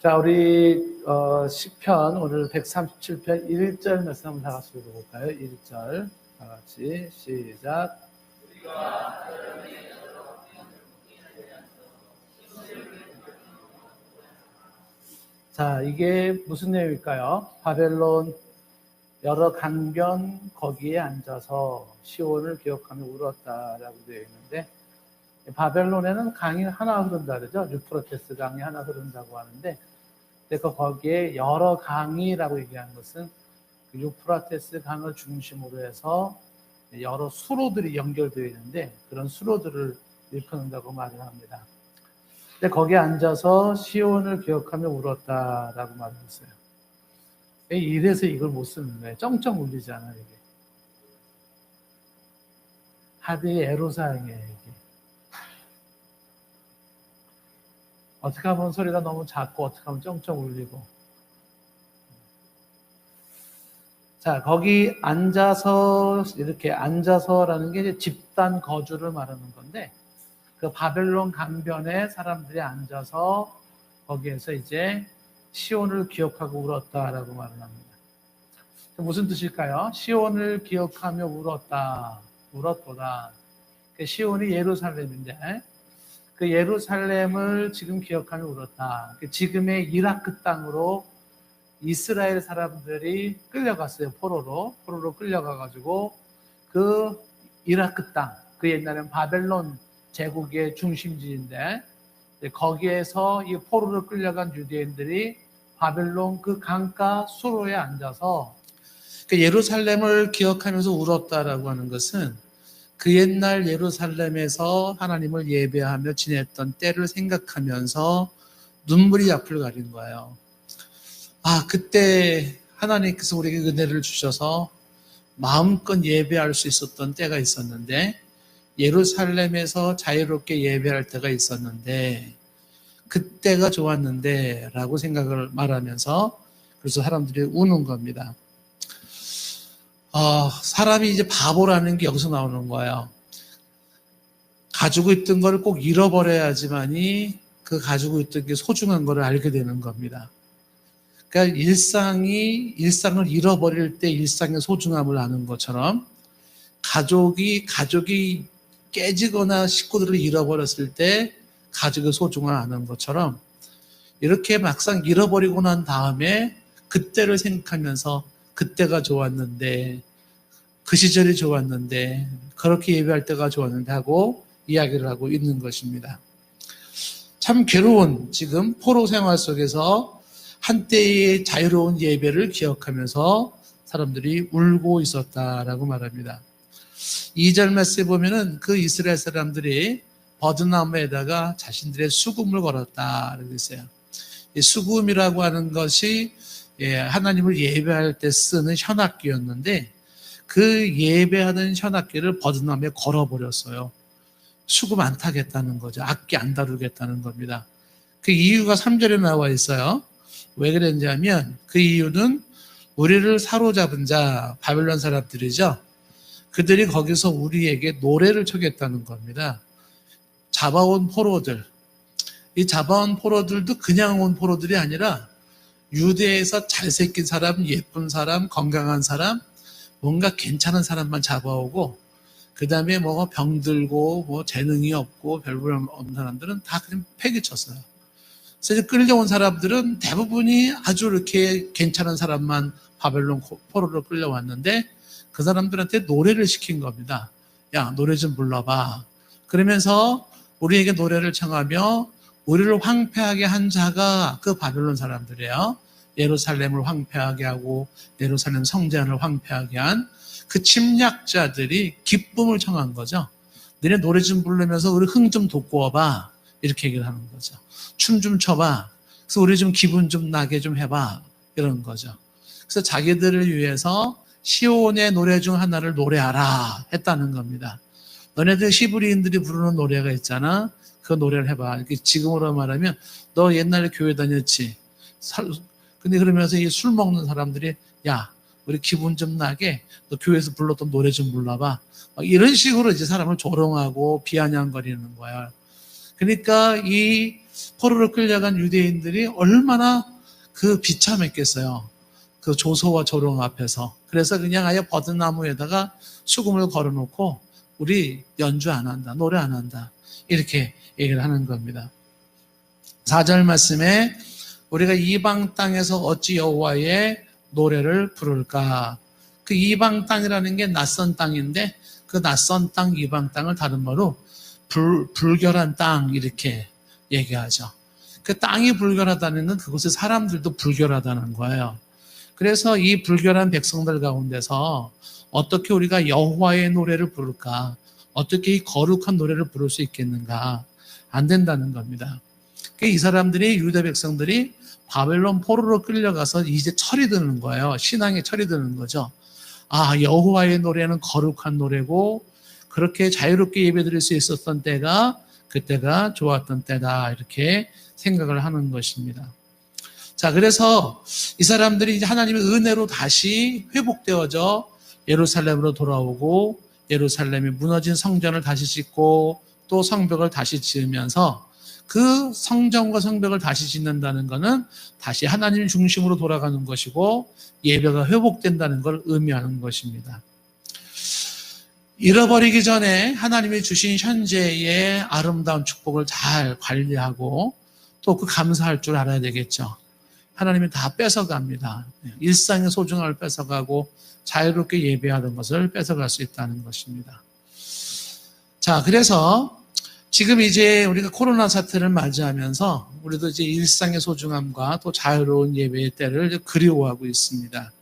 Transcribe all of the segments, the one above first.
자, 우리 시편 오늘 137편 1절 말씀 한번 다 같이 읽어볼까요? 1절 다 같이 시작. 자, 이게 무슨 내용일까요? 바벨론 여러 강변 거기에 앉아서 시온을 기억하며 울었다라고 되어 있는데, 바벨론에는 강이 하나 흐른다 그러죠. 유프라테스 강이 하나 흐른다고 하는데, 거기에 여러 강이라고 얘기하는 것은 그 유프라테스 강을 중심으로 해서 여러 수로들이 연결되어 있는데, 그런 수로들을 일컫는다고 말을 합니다. 근데 거기에 앉아서 시온을 기억하며 울었다라고 말을 했어요. 이래서 이걸 못 쓰는 거예요. 쩡쩡 울리잖아요, 이게. 하드의 애로사항이에요, 이게. 어떻게 하면 소리가 너무 작고, 어떻게 하면 쩡쩡 울리고. 자, 거기 앉아서, 이렇게 앉아서라는 게 이제 집단 거주를 말하는 건데, 그 바벨론 강변에 사람들이 앉아서 거기에서 이제 시온을 기억하고 울었다라고 말을 합니다. 무슨 뜻일까요? 시온을 기억하며 울었다, 울었도다. 시온이 예루살렘인데, 그 예루살렘을 지금 기억하며 울었다. 지금의 이라크 땅으로 이스라엘 사람들이 끌려갔어요. 포로로 끌려가가지고 그 이라크 땅, 그 옛날엔 바벨론 제국의 중심지인데, 거기에서 이 포로로 끌려간 유대인들이 바벨론 그 강가 수로에 앉아서 그 예루살렘을 기억하면서 울었다라고 하는 것은 그 옛날 예루살렘에서 하나님을 예배하며 지냈던 때를 생각하면서 눈물이 앞을 가린 거예요. 아, 그때 하나님께서 우리에게 은혜를 주셔서 마음껏 예배할 수 있었던 때가 있었는데, 예루살렘에서 자유롭게 예배할 때가 있었는데, 그때가 좋았는데 라고 생각을 말하면서, 그래서 사람들이 우는 겁니다. 사람이 이제 바보라는 게 여기서 나오는 거예요. 가지고 있던 걸 꼭 잃어버려야지만이 그 가지고 있던 게 소중한 걸 알게 되는 겁니다. 그러니까 일상을 잃어버릴 때 일상의 소중함을 아는 것처럼, 가족이 깨지거나 식구들을 잃어버렸을 때 가족의 소중함을 아는 것처럼, 이렇게 막상 잃어버리고 난 다음에 그때를 생각하면서 그때가 좋았는데, 그 시절이 좋았는데, 그렇게 예배할 때가 좋았는데 하고 이야기를 하고 있는 것입니다. 참 괴로운 지금 포로 생활 속에서 한때의 자유로운 예배를 기억하면서 사람들이 울고 있었다라고 말합니다. 2절 말씀에 보면은 그 이스라엘 사람들이 버드나무에다가 자신들의 수금을 걸었다 그러고 있어요. 이 수금이라고 하는 것이 하나님을 예배할 때 쓰는 현악기였는데, 그 예배하는 현악기를 버드나무에 걸어버렸어요. 수금 안 타겠다는 거죠. 악기 안 다루겠다는 겁니다. 그 이유가 3절에 나와 있어요. 왜 그랬냐면, 그 이유는 우리를 사로잡은 자, 바벨론 사람들이죠. 그들이 거기서 우리에게 노래를 춰겠다는 겁니다. 잡아온 포로들, 이 잡아온 포로들도 그냥 온 포로들이 아니라 유대에서 잘생긴 사람, 예쁜 사람, 건강한 사람, 뭔가 괜찮은 사람만 잡아오고, 그 다음에 뭐 병들고 재능이 없고 별볼 없는 사람들은 다 그냥 폐기쳤어요. 그래서 끌려온 사람들은 대부분이 아주 이렇게 괜찮은 사람만 바벨론 포로로 끌려왔는데, 그 사람들한테 노래를 시킨 겁니다. 야, 노래 좀 불러봐. 그러면서 우리에게 노래를 청하며 우리를 황폐하게 한 자가 그 바벨론 사람들이에요. 예루살렘을 황폐하게 하고 예루살렘 성전을 황폐하게 한 그 침략자들이 기쁨을 청한 거죠. 너네 노래 좀 부르면서 우리 흥 좀 돋고 와봐, 이렇게 얘기를 하는 거죠. 춤 좀 춰봐, 그래서 우리 좀 기분 좀 나게 좀 해봐, 이런 거죠. 그래서 자기들을 위해서 시온의 노래 중 하나를 노래하라 했다는 겁니다. 너네들 히브리인들이 부르는 노래가 있잖아, 그 노래를 해봐. 지금으로 말하면 너 옛날에 교회 다녔지. 근데 그러면서 이 술 먹는 사람들이, 야, 우리 기분 좀 나게 너 교회에서 불렀던 노래 좀 불러봐. 이런 식으로 이제 사람을 조롱하고 비아냥거리는 거야. 그러니까 이 포로로 끌려간 유대인들이 얼마나 그 비참했겠어요. 그 조소와 조롱 앞에서. 그래서 그냥 아예 버드나무에다가 수금을 걸어놓고 우리 연주 안 한다, 노래 안 한다, 이렇게 얘기를 하는 겁니다. 4절 말씀에 우리가 이방 땅에서 어찌 여호와의 노래를 부를까. 그 이방 땅이라는 게 낯선 땅인데 그 낯선 땅, 이방 땅을 다른 말로 불결한 땅 이렇게 얘기하죠. 그 땅이 불결하다는 건 그곳의 사람들도 불결하다는 거예요. 그래서 이 불결한 백성들 가운데서 어떻게 우리가 여호와의 노래를 부를까? 어떻게 이 거룩한 노래를 부를 수 있겠는가? 안 된다는 겁니다. 이 사람들이, 유대 백성들이 바벨론 포로로 끌려가서 이제 철이 드는 거예요. 신앙에 철이 드는 거죠. 아, 여호와의 노래는 거룩한 노래고 그렇게 자유롭게 예배드릴 수 있었던 때가 그때가 좋았던 때다, 이렇게 생각을 하는 것입니다. 자, 그래서 이 사람들이 이제 하나님의 은혜로 다시 회복되어져 예루살렘으로 돌아오고 예루살렘이 무너진 성전을 다시 짓고 또 성벽을 다시 지으면서 그 성전과 성벽을 다시 짓는다는 것은 다시 하나님 중심으로 돌아가는 것이고 예배가 회복된다는 걸 의미하는 것입니다. 잃어버리기 전에 하나님이 주신 현재의 아름다운 축복을 잘 관리하고 또 그 감사할 줄 알아야 되겠죠. 하나님이 다 뺏어갑니다. 일상의 소중함을 뺏어가고 자유롭게 예배하던 것을 뺏어갈 수 있다는 것입니다. 자, 그래서 지금 이제 우리가 코로나 사태를 맞이하면서 우리도 이제 일상의 소중함과 또 자유로운 예배의 때를 그리워하고 있습니다.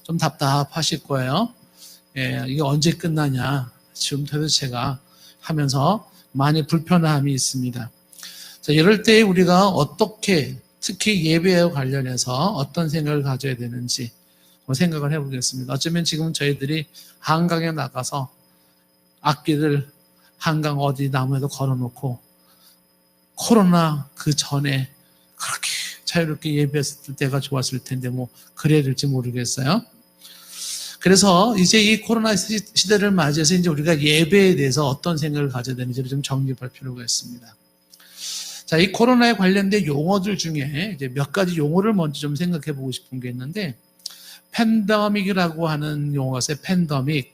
좀 답답하실 거예요. 예, 이게 언제 끝나냐. 지금 도대체가 하면서 많이 불편함이 있습니다. 자, 이럴 때 우리가 어떻게, 특히 예배와 관련해서 어떤 생각을 가져야 되는지 생각을 해보겠습니다. 어쩌면 지금 저희들이 한강에 나가서 악기를 한강 어디 나무에도 걸어놓고 코로나 그 전에 그렇게 자유롭게 예배했을 때가 좋았을 텐데 뭐 그래야 될지 모르겠어요. 그래서 이제 이 코로나 시대를 맞이해서 이제 우리가 예배에 대해서 어떤 생각을 가져야 되는지를 좀 정립할 필요가 있습니다. 자, 이 코로나에 관련된 용어들 중에 이제 몇 가지 용어를 먼저 좀 생각해 보고 싶은 게 있는데, 팬데믹이라고 하는 용어가 있어요. 팬데믹.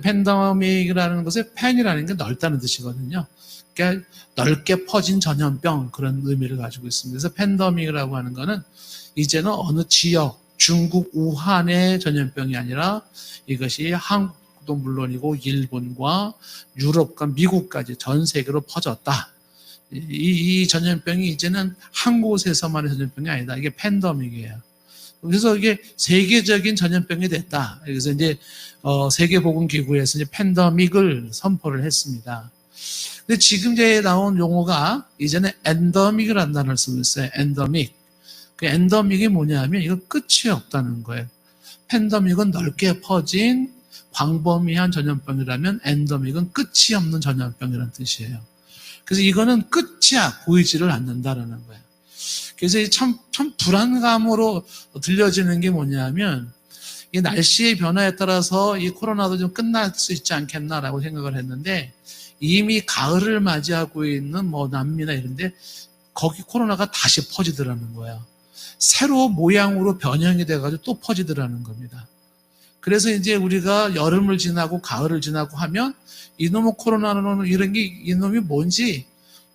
팬데믹이라는 것의 팬이라는 게 넓다는 뜻이거든요. 그러니까 넓게 퍼진 전염병, 그런 의미를 가지고 있습니다. 그래서 팬데믹이라고 하는 거는 이제는 어느 지역, 중국 우한의 전염병이 아니라 이것이 한국도 물론이고 일본과 유럽과 미국까지 전 세계로 퍼졌다. 이 전염병이 이제는 한 곳에서만의 전염병이 아니다. 이게 팬데믹이에요. 그래서 이게 세계적인 전염병이 됐다. 그래서 이제 세계보건기구에서 이제 팬데믹을 선포를 했습니다. 근데 지금 이제 나온 용어가 이제는 엔데믹이라는 단어를 쓰고 있어요. 엔데믹. 그 엔데믹이 뭐냐면 이거 끝이 없다는 거예요. 팬데믹은 넓게 퍼진 광범위한 전염병이라면 엔데믹은 끝이 없는 전염병이라는 뜻이에요. 그래서 이거는 끝이 보이지를 않는다라는 거예요. 그래서 참 불안감으로 들려지는 게 뭐냐면 이 날씨의 변화에 따라서 이 코로나도 좀 끝날 수 있지 않겠나라고 생각을 했는데 이미 가을을 맞이하고 있는 뭐 남미나 이런데 거기 코로나가 다시 퍼지더라는 거예요. 새로 모양으로 변형이 돼가지고 또 퍼지더라는 겁니다. 그래서 이제 우리가 여름을 지나고 가을을 지나고 하면 이놈의 코로나는 이런 게 이놈이 뭔지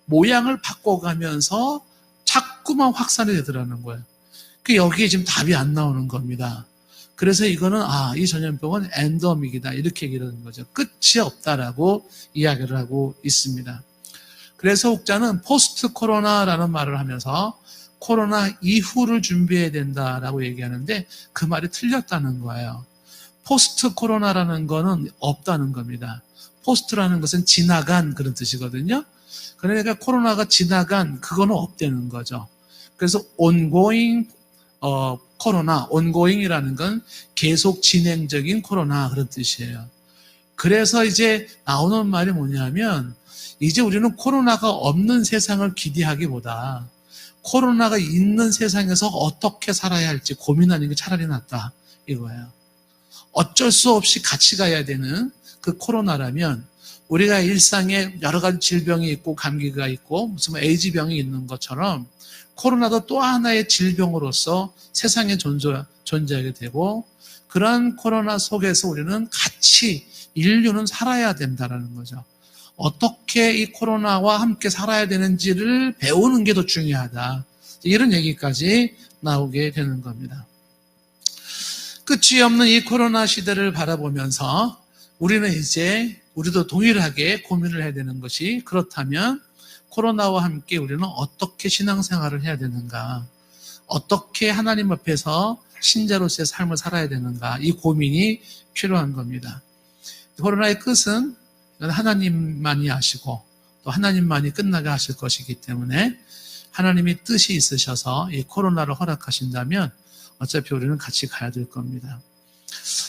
모양을 바꿔가면서 자꾸만 확산이 되더라는 거예요. 그 여기에 지금 답이 안 나오는 겁니다. 그래서 이거는 이 전염병은 엔데믹이다 이렇게 얘기를 하는 거죠. 끝이 없다라고 이야기를 하고 있습니다. 그래서 혹자는 포스트 코로나라는 말을 하면서 코로나 이후를 준비해야 된다라고 얘기하는데 그 말이 틀렸다는 거예요. 포스트 코로나라는 거는 없다는 겁니다. 포스트라는 것은 지나간 그런 뜻이거든요. 그러니까 코로나가 지나간 그거는 없다는 거죠. 그래서 ongoing 코로나, ongoing이라는 건 계속 진행적인 코로나 그런 뜻이에요. 그래서 이제 나오는 말이 뭐냐면 이제 우리는 코로나가 없는 세상을 기대하기보다 코로나가 있는 세상에서 어떻게 살아야 할지 고민하는 게 차라리 낫다 이거예요. 어쩔 수 없이 같이 가야 되는 그 코로나라면 우리가 일상에 여러 가지 질병이 있고 감기가 있고 무슨 에이즈병이 있는 것처럼 코로나도 또 하나의 질병으로서 세상에 존재하게 되고 그런 코로나 속에서 우리는 같이 인류는 살아야 된다는 거죠. 어떻게 이 코로나와 함께 살아야 되는지를 배우는 게 더 중요하다. 이런 얘기까지 나오게 되는 겁니다. 끝이 없는 이 코로나 시대를 바라보면서 우리는 이제 우리도 동일하게 고민을 해야 되는 것이 그렇다면 코로나와 함께 우리는 어떻게 신앙생활을 해야 되는가? 어떻게 하나님 앞에서 신자로서의 삶을 살아야 되는가? 이 고민이 필요한 겁니다. 코로나의 끝은 하나님만이 아시고 또 하나님만이 끝나게 하실 것이기 때문에 하나님이 뜻이 있으셔서 이 코로나를 허락하신다면 어차피 우리는 같이 가야 될 겁니다.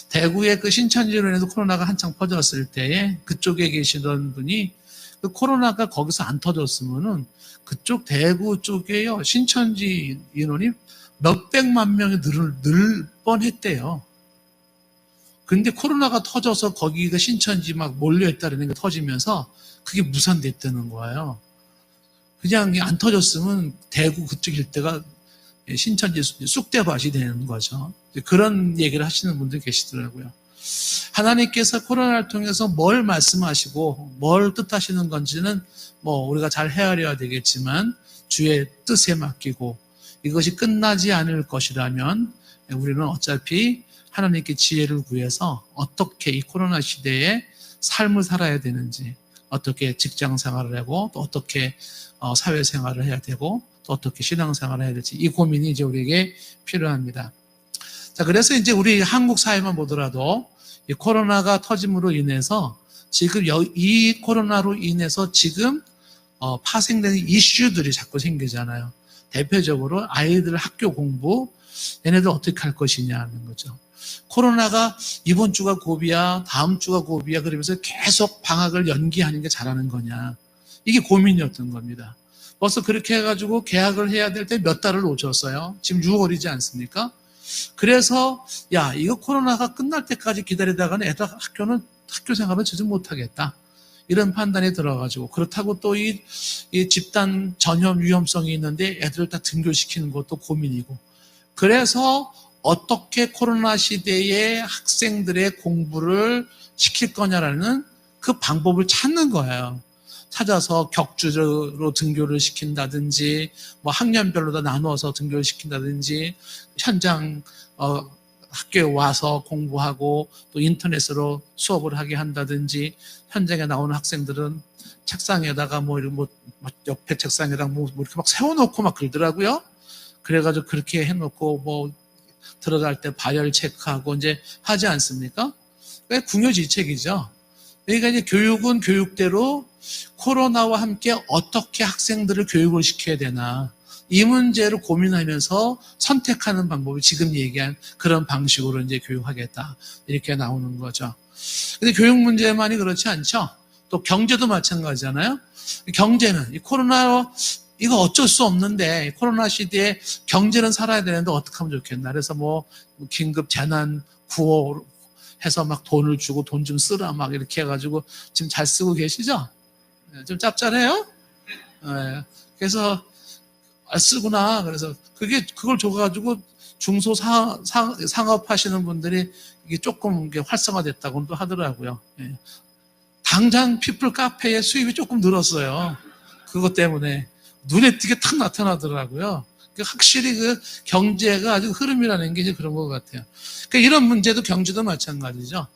대구의 그 신천지로 인해서 코로나가 한창 퍼졌을 때에 그쪽에 계시던 분이 그 코로나가 거기서 안 터졌으면은 그쪽 대구 쪽에요 신천지 인원이 몇백만 명이 늘 뻔했대요. 근데 코로나가 터져서 거기가 신천지 막 몰려있다는 게 터지면서 그게 무산됐다는 거예요. 그냥 안 터졌으면 대구 그쪽 일대가 신천지 쑥대밭이 되는 거죠. 그런 얘기를 하시는 분들이 계시더라고요. 하나님께서 코로나를 통해서 뭘 말씀하시고 뭘 뜻하시는 건지는 뭐 우리가 잘 헤아려야 되겠지만 주의 뜻에 맡기고 이것이 끝나지 않을 것이라면 우리는 어차피 하나님께 지혜를 구해서 어떻게 이 코로나 시대에 삶을 살아야 되는지, 어떻게 직장 생활을 하고 또 어떻게 사회 생활을 해야 되고 또 어떻게 신앙 생활을 해야 될지 이 고민이 이제 우리에게 필요합니다. 자, 그래서 이제 우리 한국 사회만 보더라도 이 코로나가 터짐으로 인해서 지금 이 코로나로 인해서 지금 파생되는 이슈들이 자꾸 생기잖아요. 대표적으로 아이들 학교 공부, 얘네들 어떻게 할 것이냐는 거죠. 코로나가 이번 주가 고비야, 다음 주가 고비야 그러면서 계속 방학을 연기하는 게 잘하는 거냐. 이게 고민이었던 겁니다. 벌써 그렇게 해가지고 개학을 해야 될 때 몇 달을 놓쳤어요. 지금 6월이지 않습니까? 그래서 야 이거 코로나가 끝날 때까지 기다리다가는 애들 학교 생활은 제대로 못하겠다. 이런 판단이 들어가지고 그렇다고 또 이 집단 전염 위험성이 있는데 애들을 다 등교시키는 것도 고민이고 그래서 어떻게 코로나 시대에 학생들의 공부를 시킬 거냐라는 그 방법을 찾는 거예요. 찾아서 격주로 등교를 시킨다든지 뭐 학년별로 다 나누어서 등교를 시킨다든지 현장 학교에 와서 공부하고 또 인터넷으로 수업을 하게 한다든지 현장에 나오는 학생들은 책상에다가 뭐 옆에 책상에다가 뭐 이렇게 막 세워놓고 막 그러더라고요. 그래가지고 그렇게 해놓고 뭐 들어갈 때 발열 체크하고 이제 하지 않습니까? 그게 궁여지책이죠. 그러니까 이제 교육은 교육대로 코로나와 함께 어떻게 학생들을 교육을 시켜야 되나 이 문제를 고민하면서 선택하는 방법이 지금 얘기한 그런 방식으로 이제 교육하겠다 이렇게 나오는 거죠. 근데 교육 문제만이 그렇지 않죠. 또 경제도 마찬가지잖아요. 경제는 이 코로나 이거 어쩔 수 없는데 코로나 시대에 경제는 살아야 되는데 어떻게 하면 좋겠나. 그래서 뭐 긴급 재난 구호 해서 막 돈을 주고 돈 좀 쓰라 막 이렇게 해가지고 지금 잘 쓰고 계시죠? 좀 짭짤해요? 네. 그래서 쓰구나. 그래서 그걸 줘가지고 중소상업 하시는 분들이 이게 조금 활성화됐다고도 하더라고요. 네. 당장 피플 카페의 수입이 조금 늘었어요. 그것 때문에. 눈에 띄게 탁 나타나더라고요. 확실히 그 경제가 아주 흐름이라는 게 이제 그런 것 같아요. 그러니까 이런 문제도 경제도 마찬가지죠.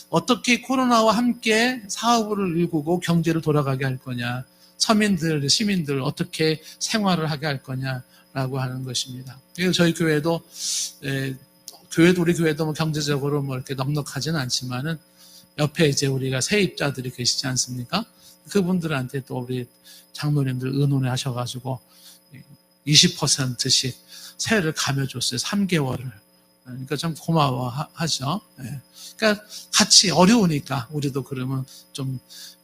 어떻게 코로나와 함께 사업을 일구고 경제를 돌아가게 할 거냐. 서민들, 시민들 어떻게 생활을 하게 할 거냐라고 하는 것입니다. 그래서 저희 교회도, 우리 교회도 뭐 경제적으로 뭐 이렇게 넉넉하지는 않지만은 옆에 이제 우리가 세입자들이 계시지 않습니까? 그분들한테 또 우리 장로님들 의논해 하셔가지고 20%씩 세를 감해줬어요. 3개월을. 그러니까 좀 고마워하죠. 그러니까 같이 어려우니까 우리도 그러면 좀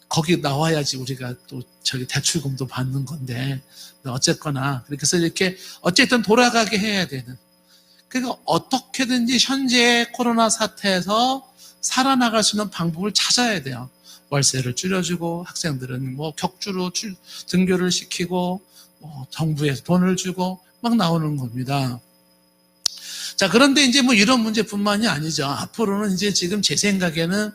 거기 나와야지 우리가 또 저기 대출금도 받는 건데 어쨌거나 그렇게 해서 이렇게 어쨌든 돌아가게 해야 되는. 그러니까 어떻게든지 현재 코로나 사태에서 살아나갈 수 있는 방법을 찾아야 돼요. 월세를 줄여주고 학생들은 뭐 격주로 등교를 시키고 뭐 정부에서 돈을 주고 막 나오는 겁니다. 자, 그런데 이제 뭐 이런 문제뿐만이 아니죠. 앞으로는 이제 지금 제 생각에는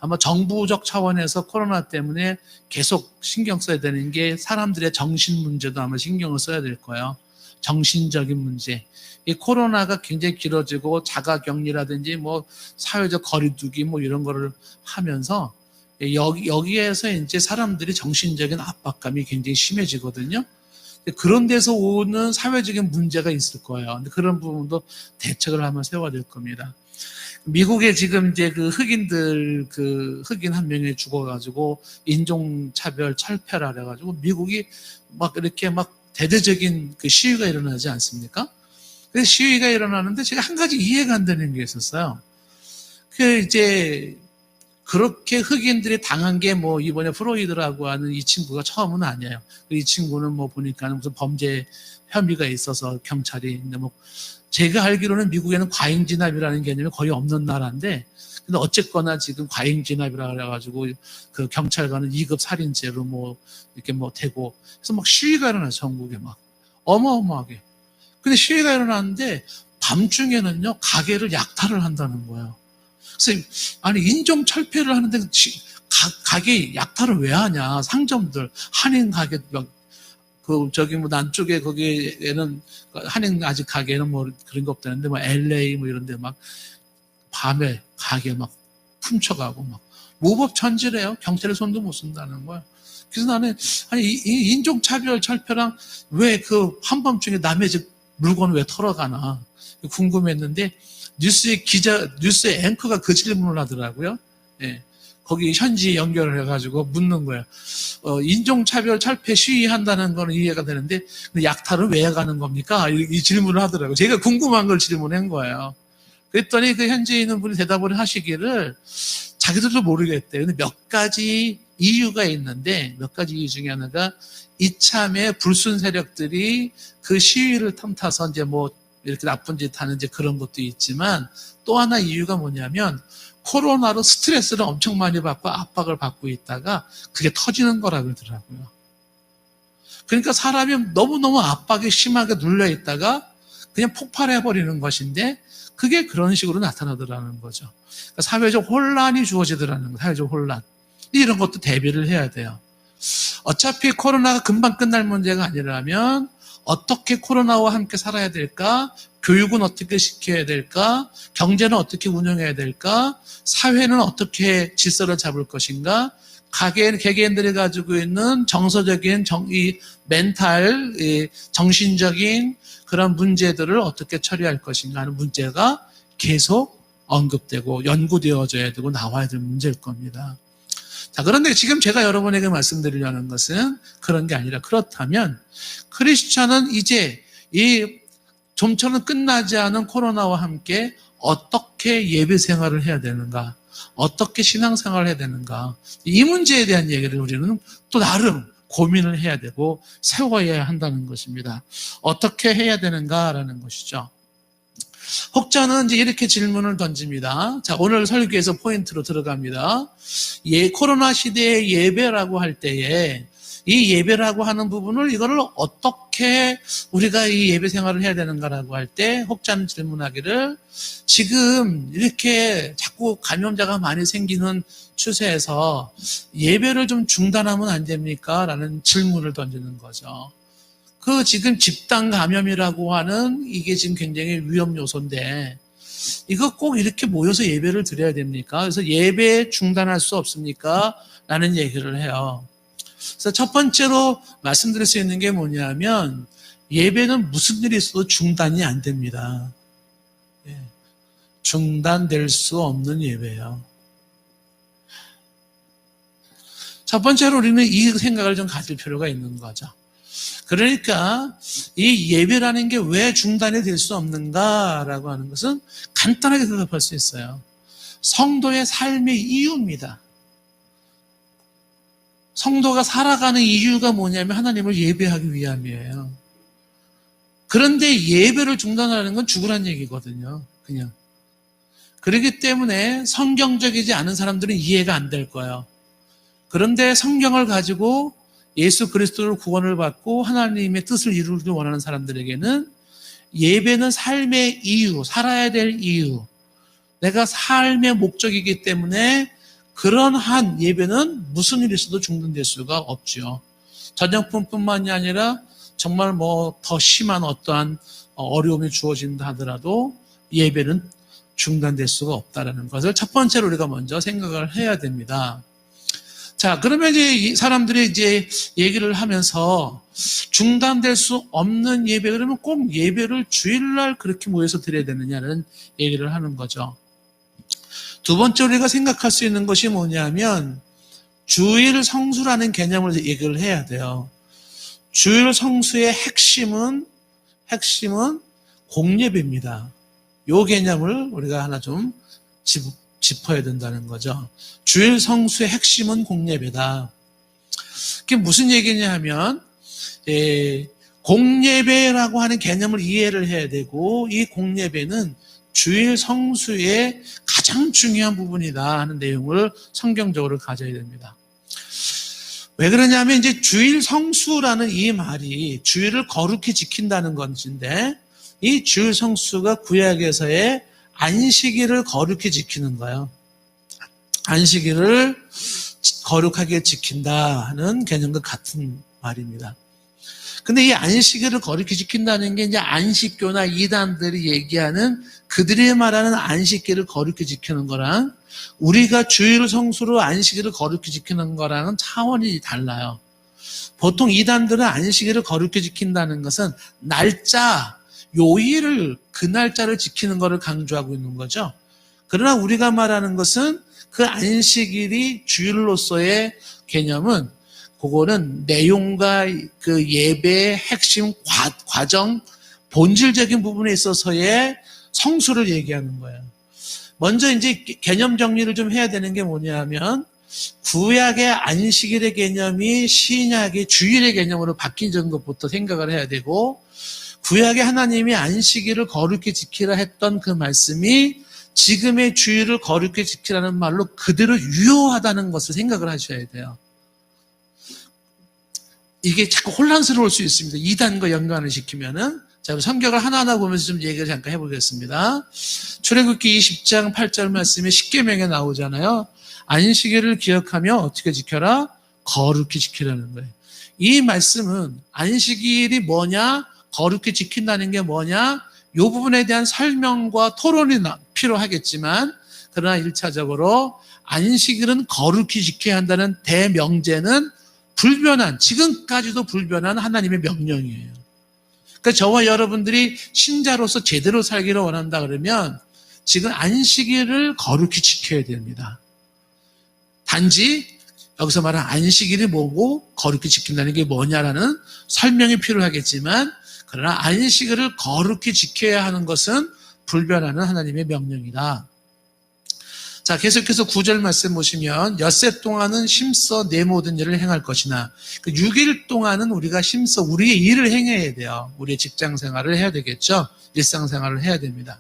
아마 정부적 차원에서 코로나 때문에 계속 신경 써야 되는 게 사람들의 정신 문제도 아마 신경을 써야 될 거예요. 정신적인 문제. 이 코로나가 굉장히 길어지고 자가격리라든지 뭐 사회적 거리두기 뭐 이런 거를 하면서 여기에서 이제 사람들이 정신적인 압박감이 굉장히 심해지거든요. 그런 데서 오는 사회적인 문제가 있을 거예요. 근데 그런 부분도 대책을 한번 세워야 될 겁니다. 미국에 지금 이제 그 흑인 한 명이 죽어가지고 인종차별 철폐라 그래가지고 미국이 막 이렇게 막 대대적인 그 시위가 일어나지 않습니까? 그 시위가 일어나는데 제가 한 가지 이해가 안 되는 게 있었어요. 그 이제 그렇게 흑인들이 당한 게 뭐 이번에 프로이드라고 하는 이 친구가 처음은 아니에요. 이 친구는 뭐 보니까 무슨 범죄 혐의가 있어서 경찰이, 근데 뭐 제가 알기로는 미국에는 과잉 진압이라는 개념이 거의 없는 나라인데, 근데 어쨌거나 지금 과잉 진압이라 그래가지고 그 경찰관은 2급 살인죄로 뭐 이렇게 뭐 되고, 그래서 막 시위가 일어나요, 전국에 막 어마어마하게. 근데 시위가 일어나는데 밤중에는요 가게를 약탈을 한다는 거예요. 그래서 아니 인종 철폐를 하는데 가게 약탈을 왜 하냐? 상점들 한인 가게 그 저기 뭐 남쪽에 거기에는 한인 아직 가게는 뭐 그런 거 없다는데 뭐 LA 뭐 이런데 막 밤에 가게 막 훔쳐가고 막 무법천지래요. 경찰의 손도 못 쓴다는 거예요. 그래서 나는 아니 이 인종차별 철폐랑 왜 그 한밤중에 남의 집 물건 왜 털어가나 궁금했는데 뉴스 앵커가 그 질문을 하더라고요. 예. 거기 현지 연결을 해가지고 묻는 거예요. 인종차별 철폐 시위한다는 거는 이해가 되는데 약탈은 왜 가는 겁니까? 이 질문을 하더라고요. 제가 궁금한 걸 질문한 거예요. 그랬더니 그 현지에 있는 분이 대답을 하시기를 자기들도 모르겠대요. 근데 몇 가지 이유가 있는데 몇 가지 이유 중에 하나가 이참에 불순 세력들이 그 시위를 틈타서 이제 뭐 이렇게 나쁜 짓 하는 이제 그런 것도 있지만 또 하나 이유가 뭐냐면 코로나로 스트레스를 엄청 많이 받고 압박을 받고 있다가 그게 터지는 거라 그러더라고요. 그러니까 사람이 너무너무 압박이 심하게 눌려 있다가 그냥 폭발해버리는 것인데 그게 그런 식으로 나타나더라는 거죠. 그러니까 사회적 혼란이 주어지더라는 거예요. 사회적 혼란. 이런 것도 대비를 해야 돼요. 어차피 코로나가 금방 끝날 문제가 아니라면 어떻게 코로나와 함께 살아야 될까? 교육은 어떻게 시켜야 될까? 경제는 어떻게 운영해야 될까? 사회는 어떻게 질서를 잡을 것인가? 개개인들이 가지고 있는 정서적인 이 멘탈, 정신적인 그런 문제들을 어떻게 처리할 것인가 하는 문제가 계속 언급되고 연구되어져야 되고 나와야 될 문제일 겁니다. 자, 그런데 지금 제가 여러분에게 말씀드리려는 것은 그런 게 아니라 그렇다면 크리스천은 이제 이 좀처럼 끝나지 않은 코로나와 함께 어떻게 예배 생활을 해야 되는가, 어떻게 신앙생활을 해야 되는가, 이 문제에 대한 얘기를 우리는 또 나름 고민을 해야 되고 세워야 한다는 것입니다. 어떻게 해야 되는가라는 것이죠. 혹자는 이제 이렇게 질문을 던집니다. 자, 오늘 설교에서 포인트로 들어갑니다. 코로나 시대의 예배라고 할 때에 이 예배라고 하는 부분을 이거를 어떻게 우리가 이 예배 생활을 해야 되는가라고 할 때 혹자는 질문하기를 지금 이렇게 자꾸 감염자가 많이 생기는 추세에서 예배를 좀 중단하면 안 됩니까? 라는 질문을 던지는 거죠. 그 지금 집단 감염이라고 하는 이게 지금 굉장히 위험 요소인데 이거 꼭 이렇게 모여서 예배를 드려야 됩니까? 그래서 예배 중단할 수 없습니까? 라는 얘기를 해요. 그래서 첫 번째로 말씀드릴 수 있는 게 뭐냐면 예배는 무슨 일이 있어도 중단이 안 됩니다. 중단될 수 없는 예배예요. 첫 번째로 우리는 이 생각을 좀 가질 필요가 있는 거죠. 그러니까 이 예배라는 게 왜 중단이 될 수 없는가라고 하는 것은 간단하게 대답할 수 있어요. 성도의 삶의 이유입니다. 성도가 살아가는 이유가 뭐냐면 하나님을 예배하기 위함이에요. 그런데 예배를 중단하는 건 죽으란 얘기거든요. 그냥. 그렇기 때문에 성경적이지 않은 사람들은 이해가 안 될 거예요. 그런데 성경을 가지고 예수 그리스도를 구원을 받고 하나님의 뜻을 이루기 원하는 사람들에게는 예배는 삶의 이유, 살아야 될 이유, 내가 삶의 목적이기 때문에 그런 한 예배는 무슨 일이 있어도 중단될 수가 없죠. 전염병뿐만이 아니라 정말 더 심한 어떠한 어려움이 주어진다 하더라도 예배는 중단될 수가 없다는 것을 첫 번째로 우리가 먼저 생각을 해야 됩니다. 자, 그러면 이제 이 사람들이 이제 얘기를 하면서 중단될 수 없는 예배, 그러면 꼭 예배를 주일날 그렇게 모여서 드려야 되느냐는 얘기를 하는 거죠. 두 번째 우리가 생각할 수 있는 것이 뭐냐면 주일 성수라는 개념을 얘기를 해야 돼요. 주일 성수의 핵심은 공예배입니다. 이 개념을 우리가 하나 좀 짚어야 된다는 거죠. 주일 성수의 핵심은 공예배다. 그게 무슨 얘기냐 하면 공예배라고 하는 개념을 이해를 해야 되고 이 공예배는 주일 성수의 가장 중요한 부분이다 하는 내용을 성경적으로 가져야 됩니다. 왜 그러냐면 이제 주일 성수라는 이 말이 주일을 거룩히 지킨다는 것인데 이 주일 성수가 구약에서의 안식일을 거룩히 지키는 거예요. 안식일을 거룩하게 지킨다 하는 개념과 같은 말입니다. 근데 이 안식일을 거룩히 지킨다는 게 이제 안식교나 이단들이 얘기하는 그들이 말하는 안식일을 거룩히 지키는 거랑 우리가 주일 성수로 안식일을 거룩히 지키는 거랑은 차원이 달라요. 보통 이단들은 안식일을 거룩히 지킨다는 것은 날짜, 요일을 그 날짜를 지키는 것을 강조하고 있는 거죠. 그러나 우리가 말하는 것은 그 안식일이 주일로서의 개념은 그거는 내용과 그 예배의 핵심 과정, 본질적인 부분에 있어서의 성수를 얘기하는 거예요. 먼저 이제 개념 정리를 좀 해야 되는 게 뭐냐면 구약의 안식일의 개념이 신약의 주일의 개념으로 바뀐 것부터 생각을 해야 되고 구약의 하나님이 안식일을 거룩히 지키라 했던 그 말씀이 지금의 주일을 거룩히 지키라는 말로 그대로 유효하다는 것을 생각을 하셔야 돼요. 이게 자꾸 혼란스러울 수 있습니다. 이단과 연관을 시키면은. 자, 성경을 하나하나 보면서 좀 얘기를 잠깐 해보겠습니다. 출애굽기 20장 8절 말씀에 십계명에 나오잖아요. 안식일을 기억하며 어떻게 지켜라? 거룩히 지키라는 거예요. 이 말씀은 안식일이 뭐냐? 거룩히 지킨다는 게 뭐냐? 이 부분에 대한 설명과 토론이 필요하겠지만 그러나 1차적으로 안식일은 거룩히 지켜야 한다는 대명제는 불변한, 지금까지도 불변한 하나님의 명령이에요. 그러니까 저와 여러분들이 신자로서 제대로 살기를 원한다 그러면 지금 안식일을 거룩히 지켜야 됩니다. 단지 여기서 말하는 안식일이 뭐고 거룩히 지킨다는 게 뭐냐라는 설명이 필요하겠지만 그러나 안식일을 거룩히 지켜야 하는 것은 불변하는 하나님의 명령이다. 자, 계속해서 9절 말씀 보시면 엿새 동안은 힘써 내 모든 일을 행할 것이나 그 6일 동안은 우리가 힘써 우리의 일을 행해야 돼요. 우리의 직장 생활을 해야 되겠죠. 일상생활을 해야 됩니다.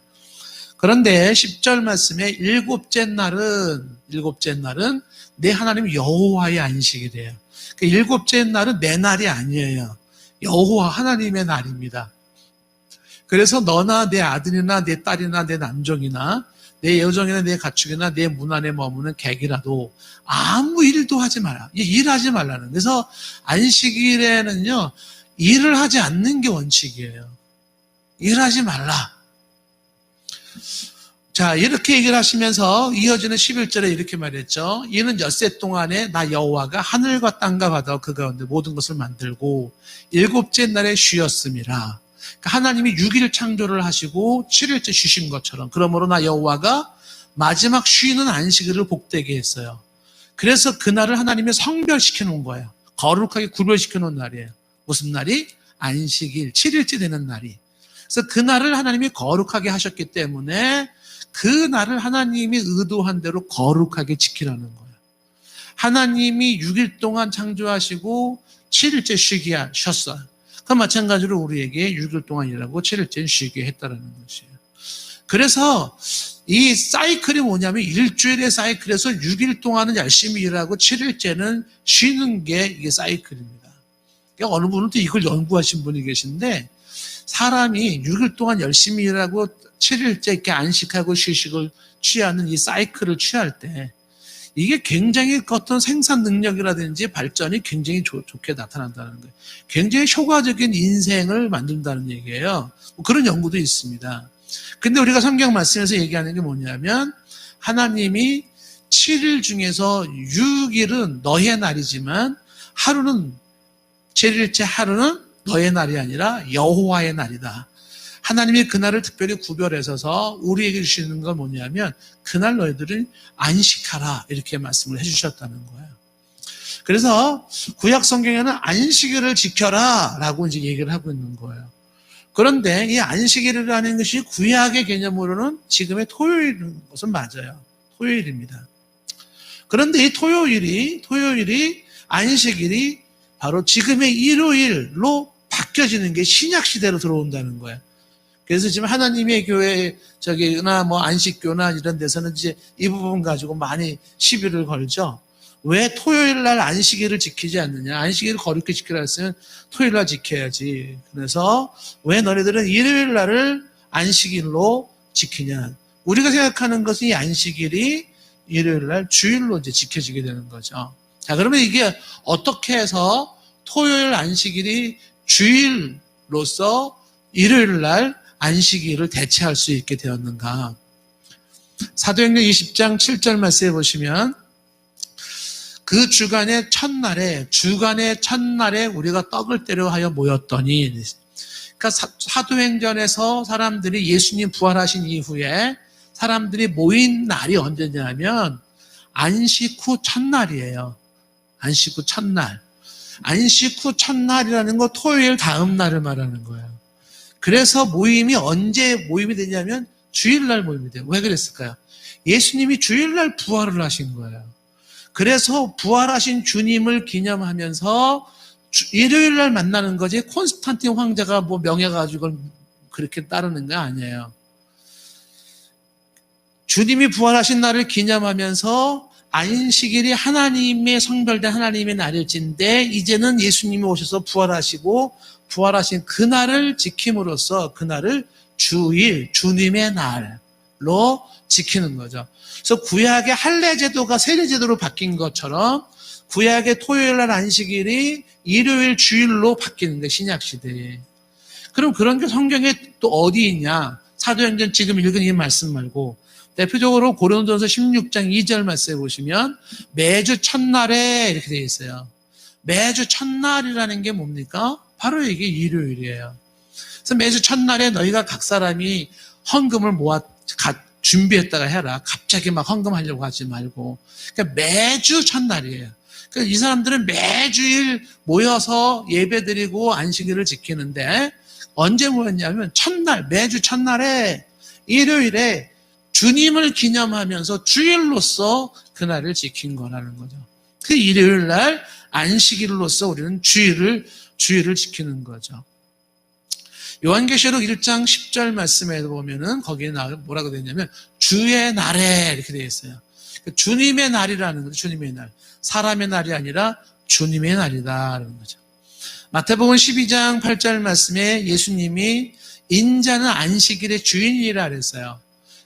그런데 10절 말씀에 일곱째 날은 내 하나님 여호와의 안식이래요. 그 일곱째 날은 내 날이 아니에요. 여호와 하나님의 날입니다. 그래서 너나 내 아들이나 내 딸이나 내 남종이나 내 여종이나 내 가축이나 내 문 안에 머무는 객이라도 아무 일도 하지 마라. 일하지 말라는. 그래서 안식일에는요, 일을 하지 않는 게 원칙이에요. 일하지 말라. 자, 이렇게 얘기를 하시면서 이어지는 11절에 이렇게 말했죠. 이는 엿새 동안에 나 여호와가 하늘과 땅과 바다와 그 가운데 모든 것을 만들고 일곱째 날에 쉬었음이라. 그러니까 하나님이 6일 창조를 하시고 7일째 쉬신 것처럼 그러므로 나 여호와가 마지막 쉬는 안식일을 복되게 했어요. 그래서 그날을 하나님이 성별시켜 놓은 거예요. 거룩하게 구별시켜 놓은 날이에요. 무슨 날이? 안식일, 7일째 되는 날이. 그래서 그날을 하나님이 거룩하게 하셨기 때문에 그날을 하나님이 의도한 대로 거룩하게 지키라는 거예요. 하나님이 6일 동안 창조하시고 7일째 쉬게 하셨어요. 그 마찬가지로 우리에게 6일 동안 일하고 7일째 쉬게 했다는 것이에요. 그래서 이 사이클이 뭐냐면 일주일의 사이클에서 6일 동안은 열심히 일하고 7일째는 쉬는 게 이게 사이클입니다. 그러니까 어느 분은 또 이걸 연구하신 분이 계신데 사람이 6일 동안 열심히 일하고 7일째 이렇게 안식하고 휴식을 취하는 이 사이클을 취할 때 이게 굉장히 어떤 생산 능력이라든지 발전이 굉장히 좋게 나타난다는 거예요. 굉장히 효과적인 인생을 만든다는 얘기예요. 그런 연구도 있습니다. 근데 우리가 성경 말씀에서 얘기하는 게 뭐냐면 하나님이 7일 중에서 6일은 너의 날이지만 하루는 7일째 하루는 너의 날이 아니라 여호와의 날이다. 하나님이 그날을 특별히 구별해서 우리에게 주시는 건 뭐냐면 그날 너희들은 안식하라 이렇게 말씀을 해주셨다는 거예요. 그래서 구약 성경에는 안식일을 지켜라 라고 이제 얘기를 하고 있는 거예요. 그런데 이 안식일이라는 것이 구약의 개념으로는 지금의 토요일인 것은 맞아요. 토요일입니다. 그런데 이 토요일이 안식일이 바로 지금의 일요일로 바뀌어지는 게 신약 시대로 들어온다는 거예요. 그래서 지금 하나님의 교회나 뭐 안식교나 이런 데서는 이제 이 부분 가지고 많이 시비를 걸죠. 왜 토요일 날 안식일을 지키지 않느냐? 안식일을 거룩히 지키라 했으면 토요일 날 지켜야지. 그래서 왜 너네들은 일요일 날을 안식일로 지키냐? 우리가 생각하는 것은 이 안식일이 일요일 날 주일로 이제 지켜지게 되는 거죠. 자, 그러면 이게 어떻게 해서 토요일 안식일이 주일로서 일요일 날 안식일을 대체할 수 있게 되었는가? 사도행전 20장 7절 말씀해 보시면 그 주간의 첫날에 우리가 떡을 떼려 하여 모였더니, 그러니까 사도행전에서 사람들이 예수님 부활하신 이후에 사람들이 모인 날이 언제냐면 안식 후 첫날이에요. 안식 후 첫날. 안식 후 첫날이라는 거 토요일 다음 날을 말하는 거예요. 그래서 모임이 언제 모임이 되냐면 주일날 모임이 돼요. 왜 그랬을까요? 예수님이 주일날 부활을 하신 거예요. 그래서 부활하신 주님을 기념하면서 일요일날 만나는 거지 콘스탄틴 황제가 뭐 명예 가지고 그렇게 따르는 거 아니에요. 주님이 부활하신 날을 기념하면서 안식일이 하나님의 성별된 하나님의 날일진데 이제는 예수님이 오셔서 부활하신 그날을 지킴으로써 그날을 주일, 주님의 날로 지키는 거죠. 그래서 구약의 할례제도가 세례제도로 바뀐 것처럼 구약의 토요일날 안식일이 일요일 주일로 바뀌는 게 신약시대에. 그럼 그런 게 성경에 또 어디 있냐? 사도행전 지금 읽은 이 말씀 말고 대표적으로 고린도전서 16장 2절 말씀에 보시면 매주 첫날에 이렇게 되어 있어요. 매주 첫날이라는 게 뭡니까? 바로 이게 일요일이에요. 그래서 매주 첫날에 너희가 각 사람이 헌금을 준비했다가 해라. 갑자기 막 헌금하려고 하지 말고. 그러니까 매주 첫날이에요. 그러니까 이 사람들은 매주일 모여서 예배드리고 안식일을 지키는데 언제 모였냐면 매주 첫날에 일요일에 주님을 기념하면서 주일로서 그날을 지킨 거라는 거죠. 그 일요일 날 안식일로서 우리는 주일을 지키는 거죠. 요한계시록 1장 10절 말씀에 보면은 거기에 뭐라고 되어 있냐면 주의 날에 이렇게 되어 있어요. 주님의 날이라는 거죠. 주님의 날. 사람의 날이 아니라 주님의 날이다라는 거죠. 마태복음 12장 8절 말씀에 예수님이 인자는 안식일의 주인이라 그랬어요.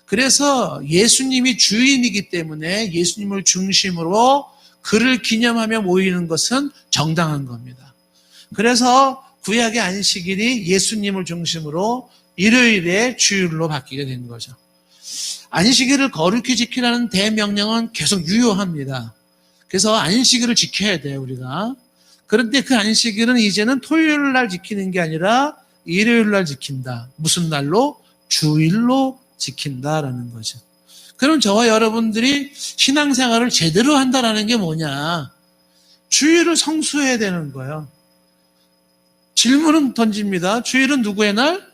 그래서 예수님이 주인이기 때문에 예수님을 중심으로 그를 기념하며 모이는 것은 정당한 겁니다. 그래서 구약의 안식일이 예수님을 중심으로 일요일에 주일로 바뀌게 된 거죠. 안식일을 거룩히 지키라는 대명령은 계속 유효합니다. 그래서 안식일을 지켜야 돼요, 우리가. 그런데 그 안식일은 이제는 토요일 날 지키는 게 아니라 일요일 날 지킨다. 무슨 날로? 주일로 지킨다라는 거죠. 그럼 저와 여러분들이 신앙생활을 제대로 한다라는 게 뭐냐? 주일을 성수해야 되는 거예요. 질문은 던집니다. 주일은 누구의 날?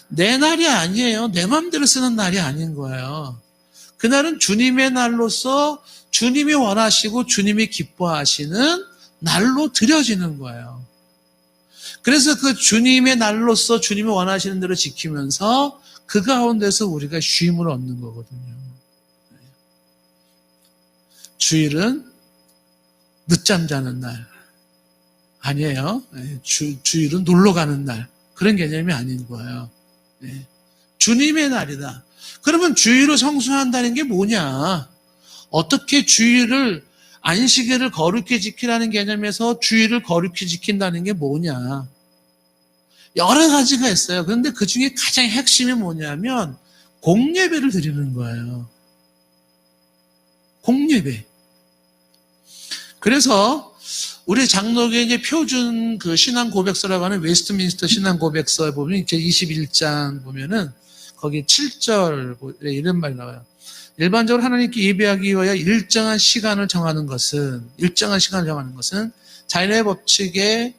내 날이 아니에요. 내 마음대로 쓰는 날이 아닌 거예요. 그날은 주님의 날로서 주님이 원하시고 주님이 기뻐하시는 날로 드려지는 거예요. 그래서 그 주님의 날로서 주님이 원하시는 대로 지키면서 그 가운데서 우리가 쉼을 얻는 거거든요. 주일은 늦잠 자는 날 아니에요. 주일은 놀러 가는 날, 그런 개념이 아닌 거예요. 주님의 날이다. 그러면 주일을 성수한다는 게 뭐냐? 어떻게 주일을, 안식일을 거룩히 지키라는 개념에서 주일을 거룩히 지킨다는 게 뭐냐? 여러 가지가 있어요. 그런데 그 중에 가장 핵심이 뭐냐면 공예배를 드리는 거예요. 공예배. 그래서 우리 장로교의 이제 표준 그 신앙 고백서라고 하는 웨스트민스터 신앙 고백서에 보면 이제 21장 보면은 거기 7절 이런 말이 나와요. 일반적으로 하나님께 예배하기 위하여 일정한 시간을 정하는 것은 자연의 법칙에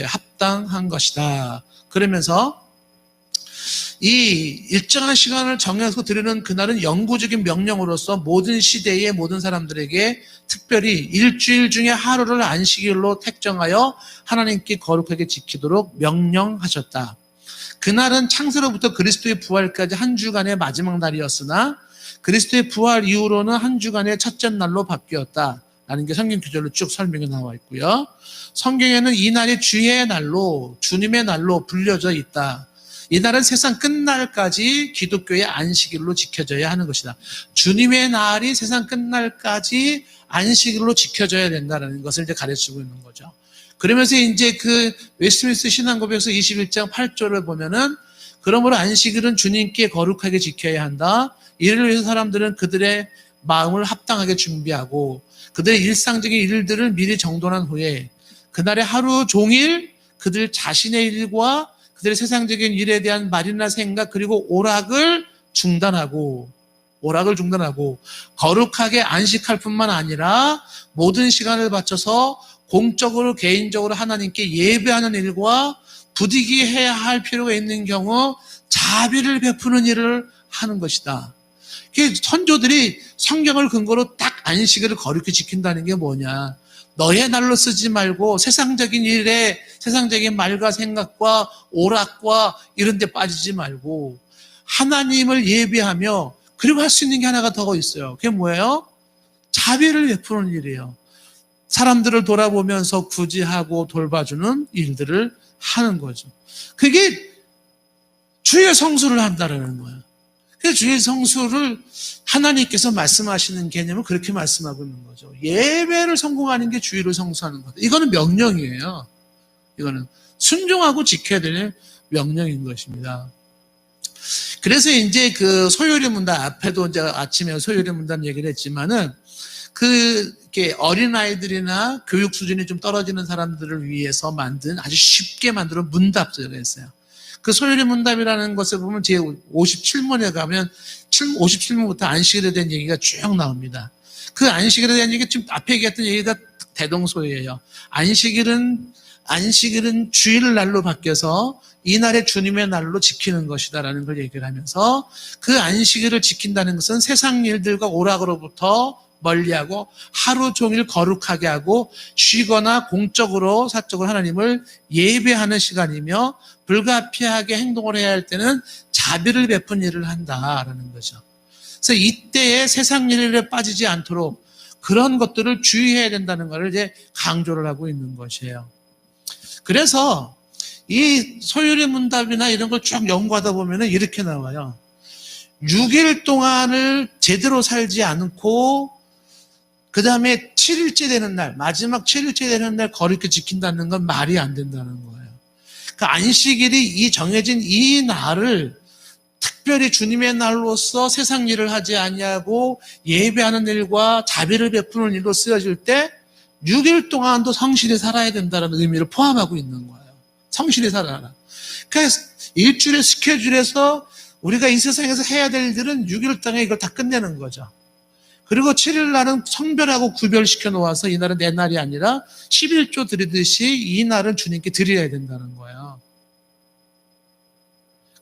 합당한 것이다. 그러면서 이 일정한 시간을 정해서 드리는 그날은 영구적인 명령으로서 모든 시대의 모든 사람들에게 특별히 일주일 중에 하루를 안식일로 택정하여 하나님께 거룩하게 지키도록 명령하셨다. 그날은 창세로부터 그리스도의 부활까지 한 주간의 마지막 날이었으나 그리스도의 부활 이후로는 한 주간의 첫째 날로 바뀌었다. 라는 게 성경 구절로 쭉 설명이 나와 있고요. 성경에는 이 날이 주의 날로, 주님의 날로 불려져 있다. 이 날은 세상 끝날까지 기독교의 안식일로 지켜져야 하는 것이다. 주님의 날이 세상 끝날까지 안식일로 지켜져야 된다는 것을 이제 가르치고 있는 거죠. 그러면서 이제 그 웨스트민스터 신앙고백서 21장 8절을 보면은 그러므로 안식일은 주님께 거룩하게 지켜야 한다. 이를 위해서 사람들은 그들의 마음을 합당하게 준비하고 그들의 일상적인 일들을 미리 정돈한 후에 그날의 하루 종일 그들 자신의 일과 그들의 세상적인 일에 대한 말이나 생각 그리고 오락을 중단하고 거룩하게 안식할 뿐만 아니라 모든 시간을 바쳐서 공적으로 개인적으로 하나님께 예배하는 일과 부득이 해야 할 필요가 있는 경우 자비를 베푸는 일을 하는 것이다. 선조들이 성경을 근거로 딱 안식일을 거룩히 지킨다는 게 뭐냐? 너의 날로 쓰지 말고 세상적인 일에 세상적인 말과 생각과 오락과 이런 데 빠지지 말고 하나님을 예배하며 그리고 할 수 있는 게 하나가 더 있어요. 그게 뭐예요? 자비를 베푸는 일이에요. 사람들을 돌아보면서 구제하고 돌봐주는 일들을 하는 거죠. 그게 주의 성수를 한다는 거예요. 그 주의 성수를 하나님께서 말씀하시는 개념을 그렇게 말씀하고 있는 거죠. 예배를 성공하는 게 주의를 성수하는 거다. 이거는 명령이에요. 이거는 순종하고 지켜야 될 명령인 것입니다. 그래서 이제 그 소요리 문답 앞에도 이제 아침에 소요리 문답 얘기를 했지만은 이렇게 어린아이들이나 교육 수준이 좀 떨어지는 사람들을 위해서 만든 아주 쉽게 만든 문답서가 있어요. 그 소요리 문답이라는 것을 보면 제 57문에 가면 57문부터 안식일에 대한 얘기가 쭉 나옵니다. 그 안식일에 대한 얘기 지금 앞에 얘기했던 얘기가 대동소이예요. 안식일은 주일 날로 바뀌어서 이날의 주님의 날로 지키는 것이다라는 걸 얘기를 하면서 그 안식일을 지킨다는 것은 세상 일들과 오락으로부터 멀리하고 하루 종일 거룩하게 하고 쉬거나 공적으로 사적으로 하나님을 예배하는 시간이며 불가피하게 행동을 해야 할 때는 자비를 베푼 일을 한다라는 거죠. 그래서 이때에 세상 일에 빠지지 않도록 그런 것들을 주의해야 된다는 것을 이제 강조를 하고 있는 것이에요. 그래서 이 소요리 문답이나 이런 걸 쭉 연구하다 보면 이렇게 나와요. 6일 동안을 제대로 살지 않고 그 다음에 7일째 되는 날, 마지막 7일째 되는 날 거룩히 지킨다는 건 말이 안 된다는 거예요. 그 안식일이 이 정해진 이 날을 특별히 주님의 날로서 세상 일을 하지 아니하고 예배하는 일과 자비를 베푸는 일로 쓰여질 때 6일 동안도 성실히 살아야 된다는 의미를 포함하고 있는 거예요. 성실히 살아라. 그래서 일주일의 스케줄에서 우리가 이 세상에서 해야 될 일들은 6일 동안에 이걸 다 끝내는 거죠. 그리고 7일 날은 성별하고 구별시켜 놓아서 이 날은 내 날이 아니라 11조 드리듯이 이 날은 주님께 드려야 된다는 거예요.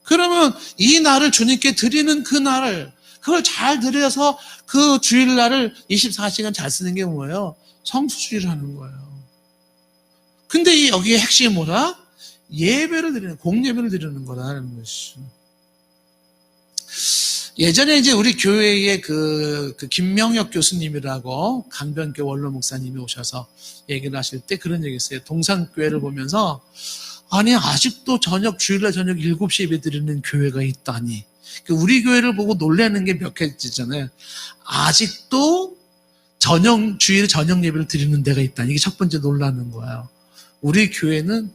그러면 이 날을 주님께 드리는 그 날을 그걸 잘 드려서 그 주일날을 24시간 잘 쓰는 게 뭐예요? 성수주의를 하는 거예요. 근데 여기에 핵심이 뭐라? 예배를 드리는, 공예배를 드리는 거라는 것이죠. 예전에 이제 우리 교회에 그 김명혁 교수님이라고 강변교 원로 목사님이 오셔서 얘기를 하실 때 그런 얘기 했어요. 동산교회를 보면서, 아니, 아직도 주일날 저녁 7시 예배 드리는 교회가 있다니. 우리 교회를 보고 놀라는 게 몇 개지잖아요. 아직도 주일에 저녁 예배를 드리는 데가 있다니. 이게 첫 번째 놀라는 거예요. 우리 교회는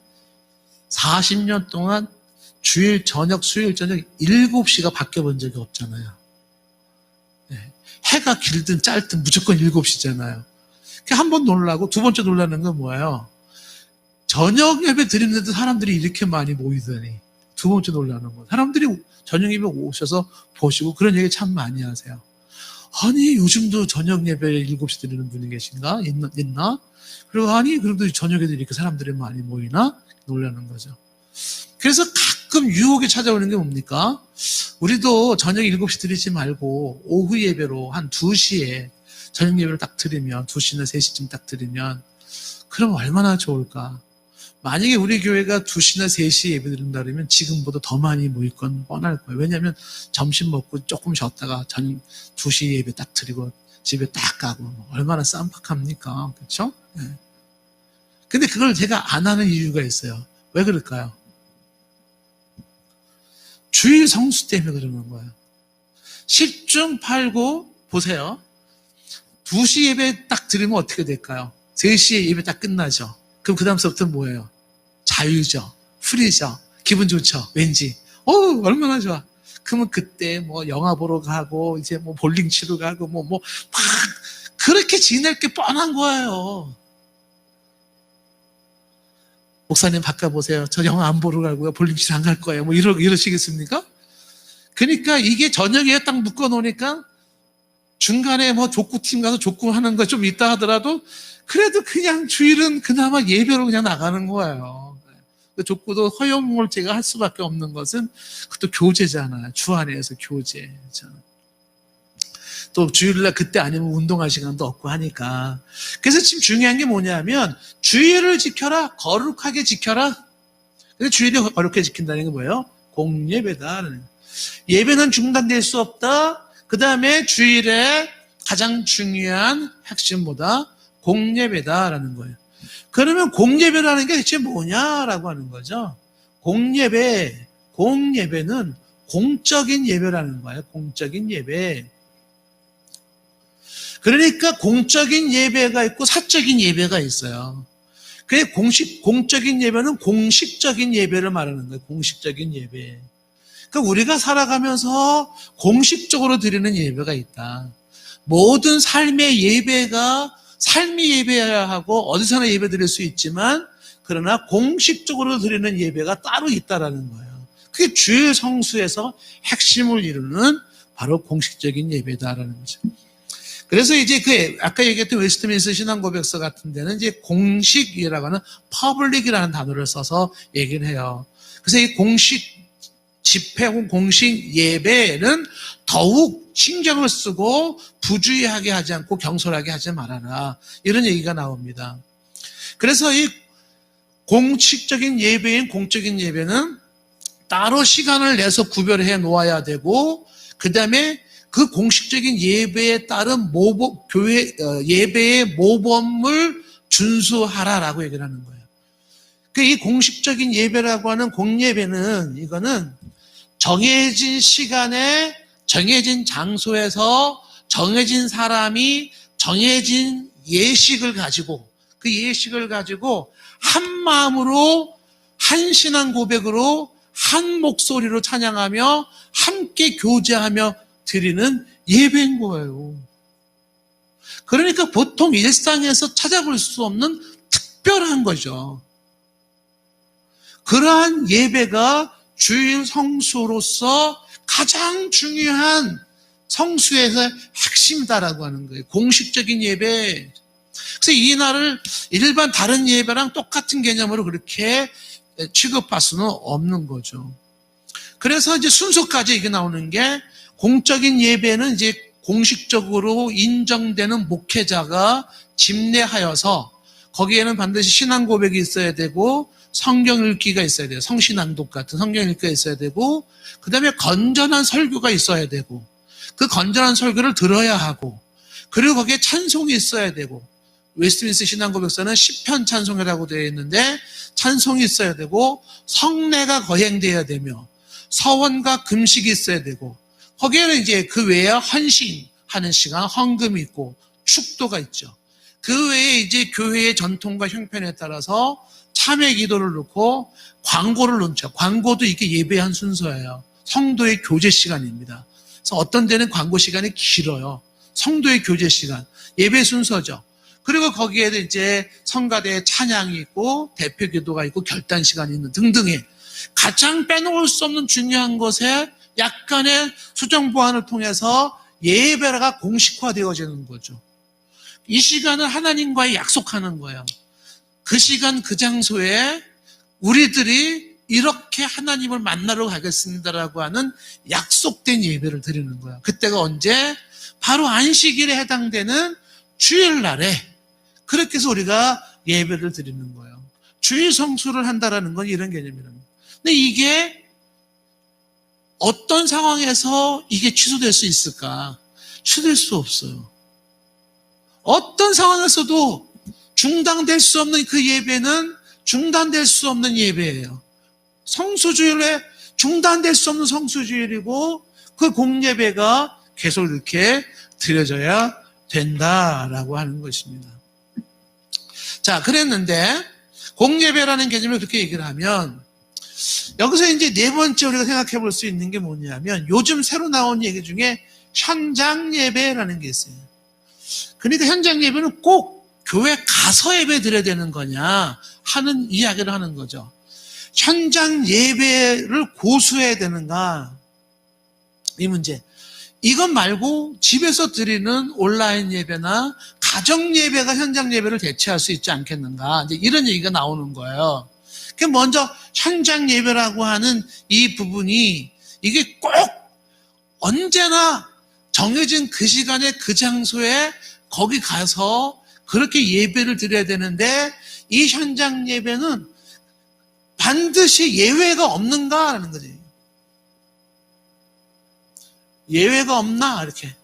40년 동안 주일 저녁, 수요일 저녁 7시가 바뀌어 본 적이 없잖아요. 네. 해가 길든 짧든 무조건 7시잖아요. 한 번 놀라고, 두 번째 놀라는 건 뭐예요? 저녁 예배 드리는데도 사람들이 이렇게 많이 모이더니, 두 번째 놀라는 거예요. 사람들이 저녁 예배 오셔서 보시고 그런 얘기 참 많이 하세요. 아니, 요즘도 저녁 예배 7시 드리는 분이 계신가? 있나? 그리고 아니, 그래도 저녁에도 이렇게 사람들이 많이 모이나? 놀라는 거죠. 그래서 가끔 유혹이 찾아오는 게 뭡니까? 우리도 저녁 7시 드리지 말고 오후 예배로 한 2시에 저녁 예배를 딱 드리면, 2시나 3시쯤 딱 드리면, 그럼 얼마나 좋을까? 만약에 우리 교회가 2시나 3시에 예배 드린다 그러면 지금보다 더 많이 모일 건 뻔할 거예요. 왜냐하면 점심 먹고 조금 쉬었다가 저녁 2시 예배 딱 드리고 집에 딱 가고 얼마나 쌈박합니까? 그렇죠? 네. 근데 그걸 제가 안 하는 이유가 있어요. 왜 그럴까요? 주일 성수 때문에 그러는 거예요. 10중 8구 보세요. 2시 예배 딱 드리면 어떻게 될까요? 3시에 예배 딱 끝나죠. 그럼 그 다음서부터 뭐예요? 자유죠. 프리죠. 기분 좋죠. 왠지. 얼마나 좋아. 그러면 그때 뭐 영화 보러 가고 이제 뭐 볼링 치러 가고 막 그렇게 지낼 게 뻔한 거예요. 목사님 바꿔보세요. 저 영화 안 보러 가고요. 볼링 치러 안 갈 거예요. 뭐 이러시겠습니까? 그러니까 이게 저녁에 딱 묶어놓으니까 중간에 뭐 족구팀 가서 족구하는 거 좀 있다 하더라도 그래도 그냥 주일은 그나마 예배로 그냥 나가는 거예요. 족구도 허용을 제가 할 수밖에 없는 것은 그것도 교제잖아요. 주 안에서 교제. 또 주일날 그때 아니면 운동할 시간도 없고 하니까. 그래서 지금 중요한 게 뭐냐면 주일을 지켜라. 거룩하게 지켜라. 근데 주일을 거룩하게 지킨다는 게 뭐예요? 공예배다. 예배는 중단될 수 없다. 그 다음에 주일에 가장 중요한 핵심보다 공예배다라는 거예요. 그러면 공예배라는 게 대체 뭐냐라고 하는 거죠. 공예배는 공적인 예배라는 거예요. 공적인 예배. 그러니까 공적인 예배가 있고 사적인 예배가 있어요. 그게 공적인 예배는 공식적인 예배를 말하는 거예요. 공식적인 예배. 그러니까 우리가 살아가면서 공식적으로 드리는 예배가 있다. 모든 삶의 예배가 삶이 예배여야 하고 어디서나 예배 드릴 수 있지만 그러나 공식적으로 드리는 예배가 따로 있다라는 거예요. 그게 주일 성수에서 핵심을 이루는 바로 공식적인 예배다라는 거죠. 그래서 이제 아까 얘기했던 웨스트민스터 신앙고백서 같은 데는 이제 공식이라고 하는 퍼블릭이라는 단어를 써서 얘기를 해요. 그래서 이 공식 집회 혹은 공식 예배는 더욱 신경을 쓰고 부주의하게 하지 않고 경솔하게 하지 말아라. 이런 얘기가 나옵니다. 그래서 이 공식적인 예배인 공적인 예배는 따로 시간을 내서 구별해 놓아야 되고 그 다음에 그 공식적인 예배에 따른 예배의 모범을 준수하라라고 얘기를 하는 거예요. 이 공식적인 예배라고 하는 공예배는 이거는 정해진 시간에 정해진 장소에서 정해진 사람이 정해진 예식을 가지고 그 예식을 가지고 한 마음으로 한 신앙 고백으로 한 목소리로 찬양하며 함께 교제하며 드리는 예배인 거예요. 그러니까 보통 일상에서 찾아볼 수 없는 특별한 거죠. 그러한 예배가 주일 성수로서 가장 중요한 성수에서 핵심이다라고 하는 거예요. 공식적인 예배. 그래서 이 날을 일반 다른 예배랑 똑같은 개념으로 그렇게 취급할 수는 없는 거죠. 그래서 이제 순서까지 이게 나오는 게 공적인 예배는 이제 공식적으로 인정되는 목회자가 집례하여서 거기에는 반드시 신앙 고백이 있어야 되고 성경 읽기가 있어야 돼요. 성신낭독 같은 성경 읽기가 있어야 되고 그 다음에 건전한 설교가 있어야 되고 그 건전한 설교를 들어야 하고 그리고 거기에 찬송이 있어야 되고 웨스트민스터 신앙고백서는 시편 찬송이라고 되어 있는데 찬송이 있어야 되고 성례가 거행되어야 되며 서원과 금식이 있어야 되고 거기에는 이제 그 외에 헌신하는 시간, 헌금이 있고 축도가 있죠. 그 외에 이제 교회의 전통과 형편에 따라서 참회 기도를 넣고 광고를 넣죠. 광고도 이게 예배한 순서예요. 성도의 교제 시간입니다. 그래서 어떤 데는 광고 시간이 길어요. 성도의 교제 시간, 예배 순서죠. 그리고 거기에도 이제 성가대의 찬양이 있고 대표 기도가 있고 결단 시간이 있는 등등의 가장 빼놓을 수 없는 중요한 것에 약간의 수정 보완을 통해서 예배가 공식화되어지는 거죠. 이 시간은 하나님과의 약속하는 거예요. 그 시간 그 장소에 우리들이 이렇게 하나님을 만나러 가겠습니다라고 하는 약속된 예배를 드리는 거예요. 그때가 언제? 바로 안식일에 해당되는 주일날에 그렇게 해서 우리가 예배를 드리는 거예요. 주일 성수를 한다라는 건 이런 개념이랍니다. 근데 이게 어떤 상황에서 이게 취소될 수 있을까? 취소될 수 없어요. 어떤 상황에서도 중단될 수 없는 그 예배는 중단될 수 없는 예배예요. 성수주일에 중단될 수 없는 성수주일이고 그 공예배가 계속 이렇게 드려져야 된다라고 하는 것입니다. 자, 그랬는데 공예배라는 개념을 그렇게 얘기를 하면 여기서 이제 네 번째 우리가 생각해 볼 수 있는 게 뭐냐면 요즘 새로 나온 얘기 중에 현장 예배라는 게 있어요. 그러니까 현장 예배는 꼭 교회 가서 예배 드려야 되는 거냐 하는 이야기를 하는 거죠. 현장 예배를 고수해야 되는가 이 문제. 이것 말고 집에서 드리는 온라인 예배나 가정 예배가 현장 예배를 대체할 수 있지 않겠는가 이제 이런 얘기가 나오는 거예요. 먼저 현장 예배라고 하는 이 부분이 이게 꼭 언제나 정해진 그 시간에 그 장소에 거기 가서 그렇게 예배를 드려야 되는데 이 현장 예배는 반드시 예외가 없는가라는 거지. 예외가 없나 이렇게.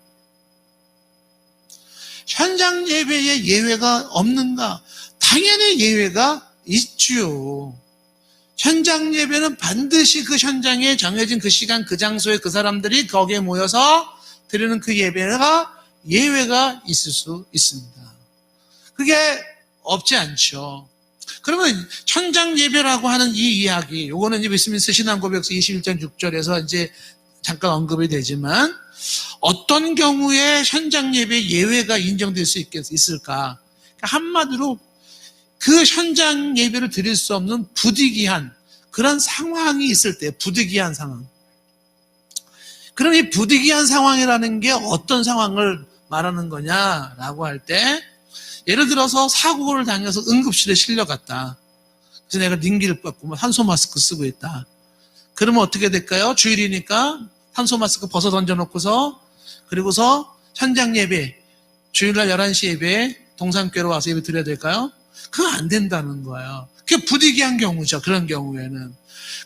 현장 예배에 예외가 없는가? 당연히 예외가 있지요. 현장 예배는 반드시 그 현장에 정해진 그 시간 그 장소에 그 사람들이 거기에 모여서 드리는 그 예배가 예외가 있을 수 있습니다. 그게 없지 않죠. 그러면 현장 예배라고 하는 이 이야기, 요거는 이제 웨스트민스터 신앙고백서 21장 6절에서 이제 잠깐 언급이 되지만 어떤 경우에 현장 예배 예외가 인정될 수 있을까? 한마디로 그 현장 예배를 드릴 수 없는 부득이한 그런 상황이 있을 때 부득이한 상황. 그럼 이 부득이한 상황이라는 게 어떤 상황을 말하는 거냐라고 할 때 예를 들어서 사고를 당해서 응급실에 실려갔다. 그래서 내가 링기를 뻗고 산소 마스크 쓰고 있다. 그러면 어떻게 될까요? 주일이니까 산소 마스크 벗어 던져놓고서 그리고서 현장 예배 주일날 11시 예배 동산교회로 와서 예배 드려야 될까요? 그거 안 된다는 거예요. 그게 부득이한 경우죠. 그런 경우에는.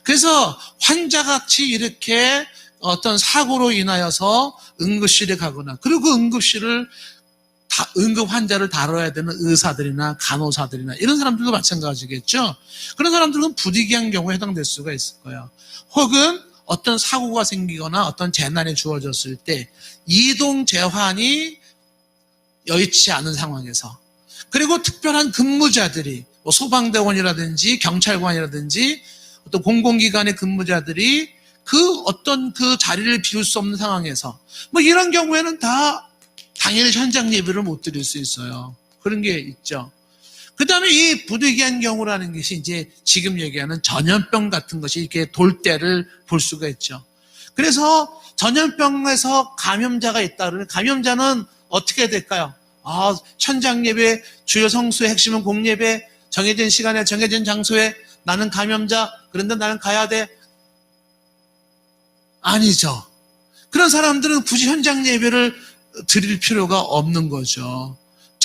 그래서 환자같이 이렇게 어떤 사고로 인하여서 응급실에 가거나 그리고 그 응급실을 응급 환자를 다뤄야 되는 의사들이나 간호사들이나 이런 사람들도 마찬가지겠죠. 그런 사람들은 부득이한 경우에 해당될 수가 있을 거예요. 혹은 어떤 사고가 생기거나 어떤 재난이 주어졌을 때 이동 제한이 여의치 않은 상황에서 그리고 특별한 근무자들이 뭐 소방대원이라든지 경찰관이라든지 어떤 공공기관의 근무자들이 그 어떤 그 자리를 비울 수 없는 상황에서 뭐 이런 경우에는 다 당연히 현장 예배를 못 드릴 수 있어요. 그런 게 있죠. 그 다음에 이 부득이한 경우라는 것이 이제 지금 얘기하는 전염병 같은 것이 이렇게 돌 때를 볼 수가 있죠. 그래서 전염병에서 감염자가 있다 그러면 감염자는 어떻게 될까요? 현장 예배, 주요 성수의 핵심은 공예배, 정해진 시간에 정해진 장소에 나는 감염자, 그런데 나는 가야 돼. 아니죠. 그런 사람들은 굳이 현장 예배를 드릴 필요가 없는 거죠.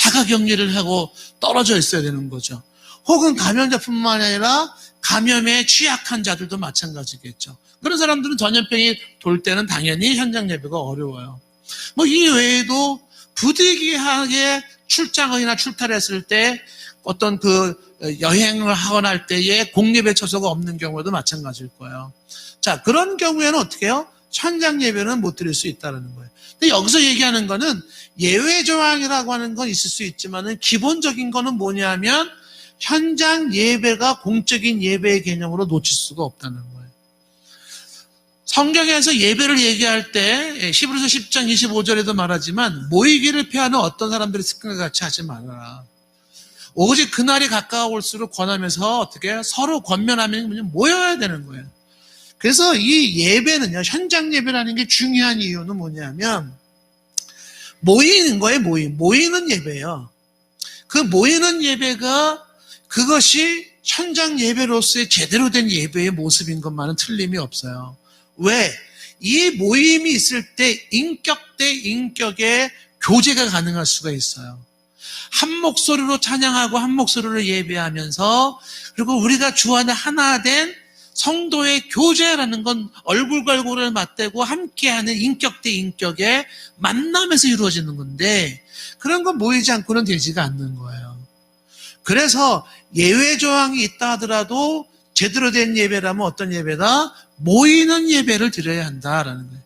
자가격리를 하고 떨어져 있어야 되는 거죠. 혹은 감염자뿐만 아니라 감염에 취약한 자들도 마찬가지겠죠. 그런 사람들은 전염병이 돌 때는 당연히 현장 예배가 어려워요. 뭐 이 외에도 부득이하게 출장이나 출탈했을 때 어떤 그 여행을 하거나 할 때에 공예배 처소가 없는 경우에도 마찬가지일 거예요. 자, 그런 경우에는 어떻게 해요? 현장 예배는 못 드릴 수 있다는 거예요. 근데 여기서 얘기하는 거는 예외 조항이라고 하는 건 있을 수 있지만은 기본적인 거는 뭐냐면 현장 예배가 공적인 예배의 개념으로 놓칠 수가 없다는 거예요. 성경에서 예배를 얘기할 때 히브리서 10장 25절에도 말하지만 모이기를 피하는 어떤 사람들의 습관과 같이 하지 말아라. 오직 그날이 가까워올수록 권하면서 어떻게 서로 권면하면 모여야 되는 거예요. 그래서 이 예배는요, 현장 예배라는 게 중요한 이유는 뭐냐면 모이는 거예요. 모이는 예배예요. 그 모이는 예배가 그것이 현장 예배로서의 제대로 된 예배의 모습인 것만은 틀림이 없어요. 왜? 이 모임이 있을 때 인격 대 인격의 교제가 가능할 수가 있어요. 한 목소리로 찬양하고 한 목소리로 예배하면서 그리고 우리가 주 안에 하나 된 성도의 교제라는 건 얼굴과 얼굴을 맞대고 함께하는 인격 대 인격의 만남에서 이루어지는 건데 그런 건 모이지 않고는 되지가 않는 거예요. 그래서 예외 조항이 있다 하더라도 제대로 된 예배라면 어떤 예배다? 모이는 예배를 드려야 한다라는 거예요.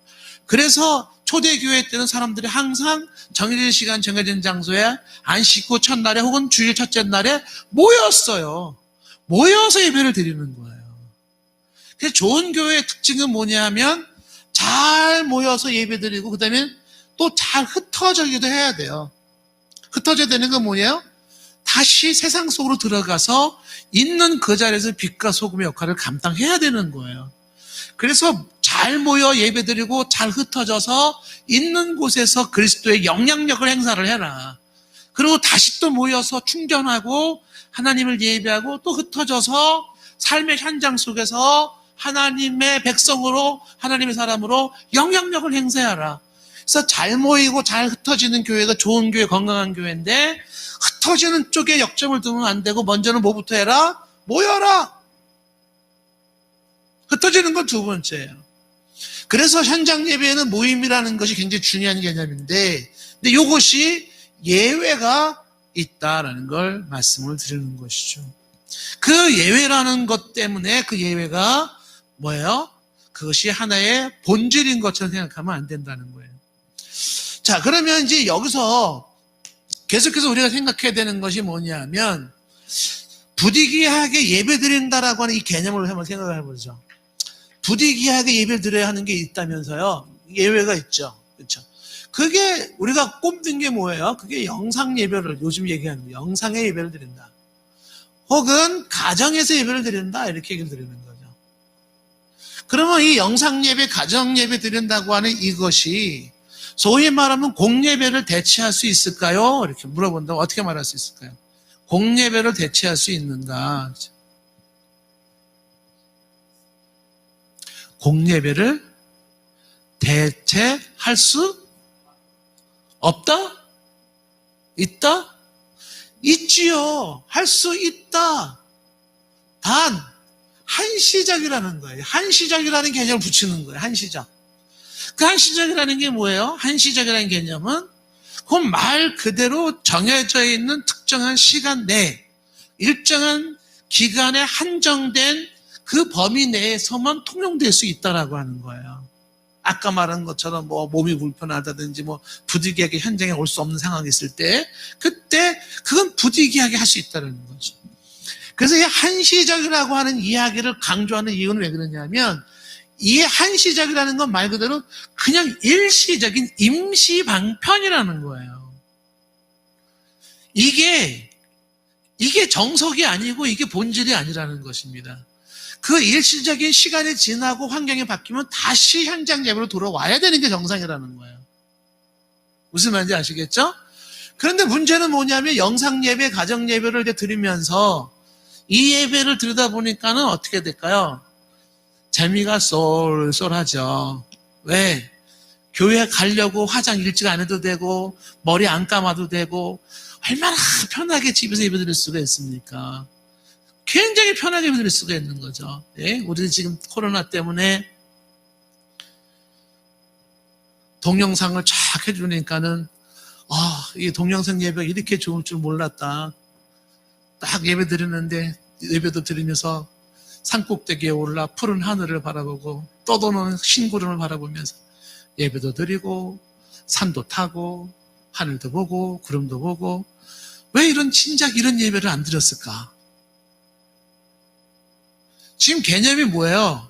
그래서 초대교회 때는 사람들이 항상 정해진 시간, 정해진 장소에 안식구 첫날에 혹은 주일 첫째 날에 모였어요. 모여서 예배를 드리는 거예요. 그래서 좋은 교회의 특징은 뭐냐면 잘 모여서 예배 드리고 그 다음에 또 잘 흩어지기도 해야 돼요. 흩어져야 되는 건 뭐예요? 다시 세상 속으로 들어가서 있는 그 자리에서 빛과 소금의 역할을 감당해야 되는 거예요. 그래서 잘 모여 예배드리고 잘 흩어져서 있는 곳에서 그리스도의 영향력을 행사를 해라. 그리고 다시 또 모여서 충전하고 하나님을 예배하고 또 흩어져서 삶의 현장 속에서 하나님의 백성으로 하나님의 사람으로 영향력을 행사하라. 그래서 잘 모이고 잘 흩어지는 교회가 좋은 교회, 건강한 교회인데 흩어지는 쪽에 역점을 두면 안 되고 먼저는 뭐부터 해라? 모여라. 흩어지는 건 두 번째예요. 그래서 현장 예배에는 모임이라는 것이 굉장히 중요한 개념인데 근데 이것이 예외가 있다라는 걸 말씀을 드리는 것이죠. 그 예외라는 것 때문에 그 예외가 뭐예요? 그것이 하나의 본질인 것처럼 생각하면 안 된다는 거예요. 자, 그러면 이제 여기서 계속해서 우리가 생각해야 되는 것이 뭐냐면 부득이하게 예배 드린다라고 하는 이 개념을 한번 생각을 해보죠. 부득이하게 예배를 드려야 하는 게 있다면서요. 예외가 있죠. 그렇죠? 그게 우리가 꼽는 게 뭐예요? 그게 영상 예배를 요즘 얘기하는 거예요. 영상의 예배를 드린다. 혹은 가정에서 예배를 드린다. 이렇게 얘기를 드리는 거죠. 그러면 이 영상 예배, 가정 예배 드린다고 하는 이것이 소위 말하면 공예배를 대체할 수 있을까요? 이렇게 물어본다고 어떻게 말할 수 있을까요? 공예배를 대체할 수 있는가? 공예배를 대체할 수 없다? 있다? 있지요. 할 수 있다. 단 한시적이라는 거예요. 한시적이라는 개념을 붙이는 거예요. 한시적. 그 한시적이라는 게 뭐예요? 한시적이라는 개념은 그 말 그대로 정해져 있는 특정한 시간 내에 일정한 기간에 한정된 그 범위 내에서만 통용될 수 있다라고 하는 거예요. 아까 말한 것처럼 뭐 몸이 불편하다든지 뭐 부득이하게 현장에 올 수 없는 상황이 있을 때 그때 그건 부득이하게 할 수 있다는 거죠. 그래서 이 한시적이라고 하는 이야기를 강조하는 이유는 왜 그러냐면 이 한시적이라는 건 말 그대로 그냥 일시적인 임시 방편이라는 거예요. 이게 정석이 아니고 이게 본질이 아니라는 것입니다. 그 일시적인 시간이 지나고 환경이 바뀌면 다시 현장 예배로 돌아와야 되는 게 정상이라는 거예요. 무슨 말인지 아시겠죠? 그런데 문제는 뭐냐면 영상 예배, 가정 예배를 이제 드리면서 이 예배를 드리다 보니까는 어떻게 될까요? 재미가 쏠쏠하죠. 왜? 교회 가려고 화장 일찍 안 해도 되고 머리 안 감아도 되고 얼마나 편하게 집에서 예배 드릴 수가 있습니까? 굉장히 편하게 예배 드릴 수가 있는 거죠. 예? 우리 지금 코로나 때문에 동영상을 쫙 해주니까는 이 동영상 예배가 이렇게 좋을 줄 몰랐다. 딱 예배 드리는데 예배도 드리면서 산꼭대기에 올라 푸른 하늘을 바라보고 떠도는 신구름을 바라보면서 예배도 드리고 산도 타고 하늘도 보고 구름도 보고 왜 진작 이런 예배를 안 드렸을까? 지금 개념이 뭐예요?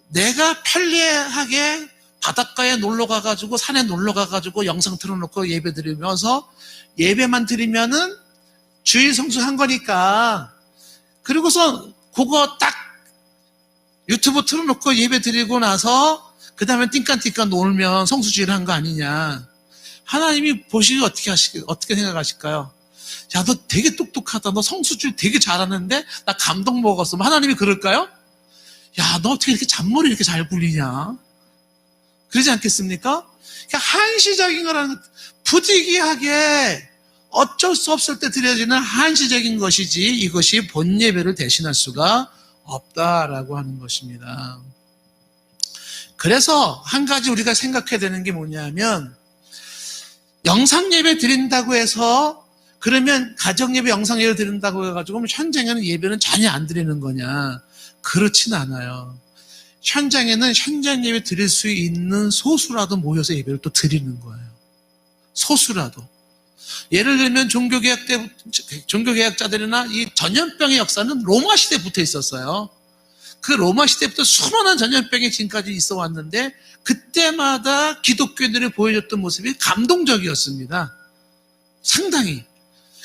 내가 편리하게 바닷가에 놀러 가가지고 산에 놀러 가가지고 영상 틀어놓고 예배 드리면서 예배만 드리면은 주일 성수한 거니까 그리고서 그거 딱 유튜브 틀어놓고 예배 드리고 나서 그 다음에 띵깐띵깐 놀면 성수주의를 한 거 아니냐. 하나님이 보시기 어떻게 생각하실까요? 야, 너 되게 똑똑하다. 너 성수주의 되게 잘하는데 나 감동 먹었어. 하나님이 그럴까요? 야, 너 어떻게 이렇게 잔머리 이렇게 잘 굴리냐? 그러지 않겠습니까? 그러니까 한시적인 거라는 부득이하게 어쩔 수 없을 때 드려지는 한시적인 것이지 이것이 본 예배를 대신할 수가 없다라고 하는 것입니다. 그래서 한 가지 우리가 생각해야 되는 게 뭐냐면 영상 예배 드린다고 해서 그러면 가정 예배 영상 예배 드린다고 해가지고 현장에는 예배는 전혀 안 드리는 거냐? 그렇진 않아요. 현장에는 현장 예배 드릴 수 있는 소수라도 모여서 예배를 또 드리는 거예요. 소수라도. 예를 들면 종교개혁자들이나 이 전염병의 역사는 로마 시대부터 있었어요. 그 로마 시대부터 수많은 전염병이 지금까지 있어 왔는데 그때마다 기독교인들이 보여줬던 모습이 감동적이었습니다. 상당히.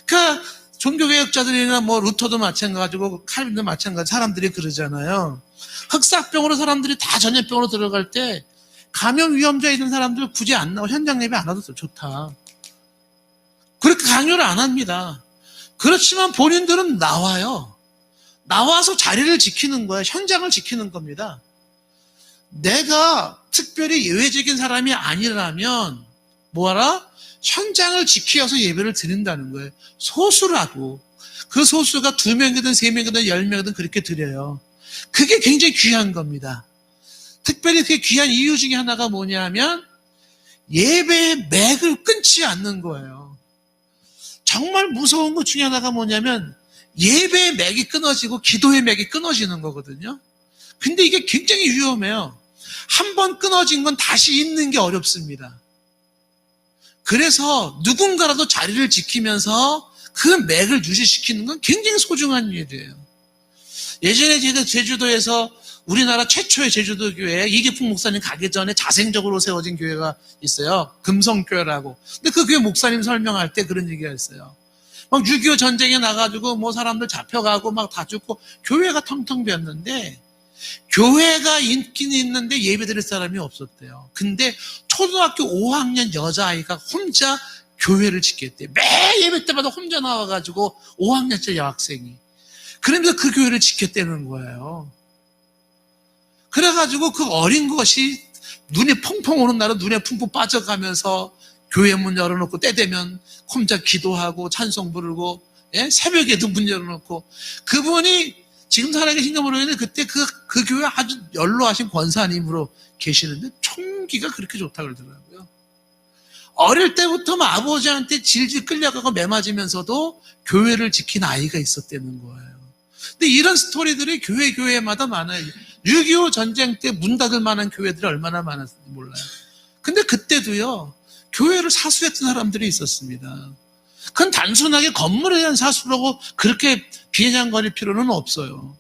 그러니까 종교개혁자들이나 루터도 마찬가지고 칼빈도 마찬가지 사람들이 그러잖아요. 흑사병으로 사람들이 다 전염병으로 들어갈 때 감염 위험자에 있는 사람들 굳이 안 나와 현장 예배 안 와도 좋다. 그렇게 강요를 안 합니다. 그렇지만 본인들은 나와요. 나와서 자리를 지키는 거예요. 현장을 지키는 겁니다. 내가 특별히 예외적인 사람이 아니라면 현장을 지키어서 예배를 드린다는 거예요. 소수라도. 그 소수가 2명이든 3명이든 10명이든 그렇게 드려요. 그게 굉장히 귀한 겁니다. 특별히 그게 귀한 이유 중에 하나가 뭐냐면 예배의 맥을 끊지 않는 거예요. 정말 무서운 것 중에 하나가 뭐냐면 예배의 맥이 끊어지고 기도의 맥이 끊어지는 거거든요. 근데 이게 굉장히 위험해요. 한 번 끊어진 건 다시 잇는 게 어렵습니다. 그래서 누군가라도 자리를 지키면서 그 맥을 유지시키는 건 굉장히 소중한 일이에요. 예전에 제가 제주도에서 우리나라 최초의 제주도 교회 이기풍 목사님 가기 전에 자생적으로 세워진 교회가 있어요. 금성교회라고. 근데 그 교회 목사님 설명할 때 그런 얘기가 있어요. 막 6.25 전쟁에 나가지고 사람들 잡혀가고 막 다 죽고 교회가 텅텅 비었는데 교회가 있긴 있는데 예배 드릴 사람이 없었대요. 근데 초등학교 5학년 여자아이가 혼자 교회를 지켰대요. 매 예배 때마다 혼자 나와가지고 5학년째 여학생이. 그러면서 그 교회를 지켰다는 거예요. 그래가지고 그 어린 것이 눈에 펑펑 오는 날은 눈에 풍풍 빠져가면서 교회 문 열어놓고 때 되면 혼자 기도하고 찬송 부르고 새벽에도 문 열어놓고 그분이 지금 살아계신가 모르겠는데 그때 그 교회 아주 연로하신 권사님으로 계시는데 총기가 그렇게 좋다고 그러더라고요. 어릴 때부터 아버지한테 질질 끌려가고 매맞으면서도 교회를 지킨 아이가 있었다는 거예요. 근데 이런 스토리들이 교회마다 많아요. 6.25 전쟁 때 문 닫을 만한 교회들이 얼마나 많았는지 몰라요. 근데 그때도요, 교회를 사수했던 사람들이 있었습니다. 그건 단순하게 건물에 대한 사수라고 그렇게 비아냥거릴 필요는 없어요.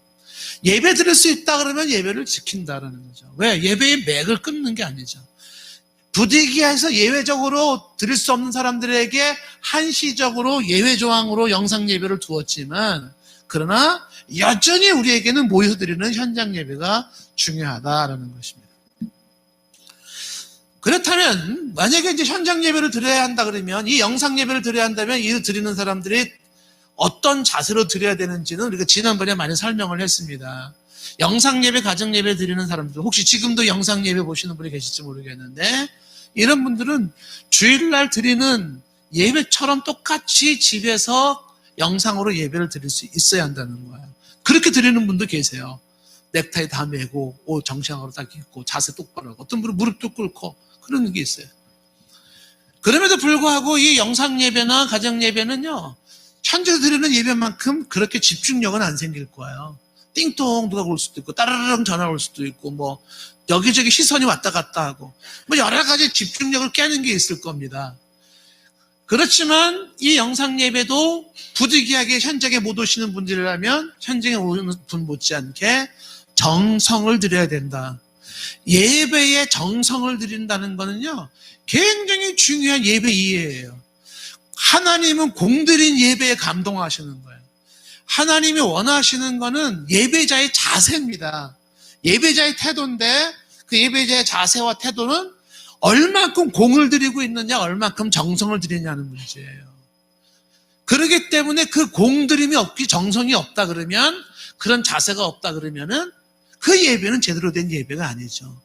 예배 드릴 수 있다 그러면 예배를 지킨다라는 거죠. 왜? 예배의 맥을 끊는 게 아니죠. 부득이해서 예외적으로 드릴 수 없는 사람들에게 한시적으로 예외 조항으로 영상 예배를 두었지만 그러나 여전히 우리에게는 모여서 드리는 현장 예배가 중요하다라는 것입니다. 그렇다면 만약에 이제 현장 예배를 드려야 한다 그러면 이 영상 예배를 드려야 한다면 이 드리는 사람들이 어떤 자세로 드려야 되는지는 우리가 지난번에 많이 설명을 했습니다. 영상 예배, 가정 예배 드리는 사람들 혹시 지금도 영상 예배 보시는 분이 계실지 모르겠는데 이런 분들은 주일날 드리는 예배처럼 똑같이 집에서 영상으로 예배를 드릴 수 있어야 한다는 거예요. 그렇게 드리는 분도 계세요. 넥타이 다 매고 옷 정장으로 딱 입고 자세 똑바로 하고 어떤 분은 무릎도 꿇고 그런 게 있어요. 그럼에도 불구하고 이 영상 예배나 가정 예배는요, 현재 드리는 예배만큼 그렇게 집중력은 안 생길 거예요. 띵동 누가 올 수도 있고 따르릉 전화 올 수도 있고 뭐 여기저기 시선이 왔다 갔다 하고 뭐 여러 가지 집중력을 깨는 게 있을 겁니다. 그렇지만 이 영상 예배도 부득이하게 현장에 못 오시는 분들이라면 현장에 오는 분 못지않게 정성을 드려야 된다. 예배에 정성을 드린다는 거는요, 굉장히 중요한 예배 이해예요. 하나님은 공들인 예배에 감동하시는 거예요. 하나님이 원하시는 거는 예배자의 자세입니다. 예배자의 태도인데 그 예배자의 자세와 태도는 얼만큼 공을 들이고 있느냐, 얼만큼 정성을 들이냐는 문제예요. 그렇기 때문에 그 공들임이 없기, 정성이 없다 그러면, 그런 자세가 없다 그러면은 그 예배는 제대로 된 예배가 아니죠.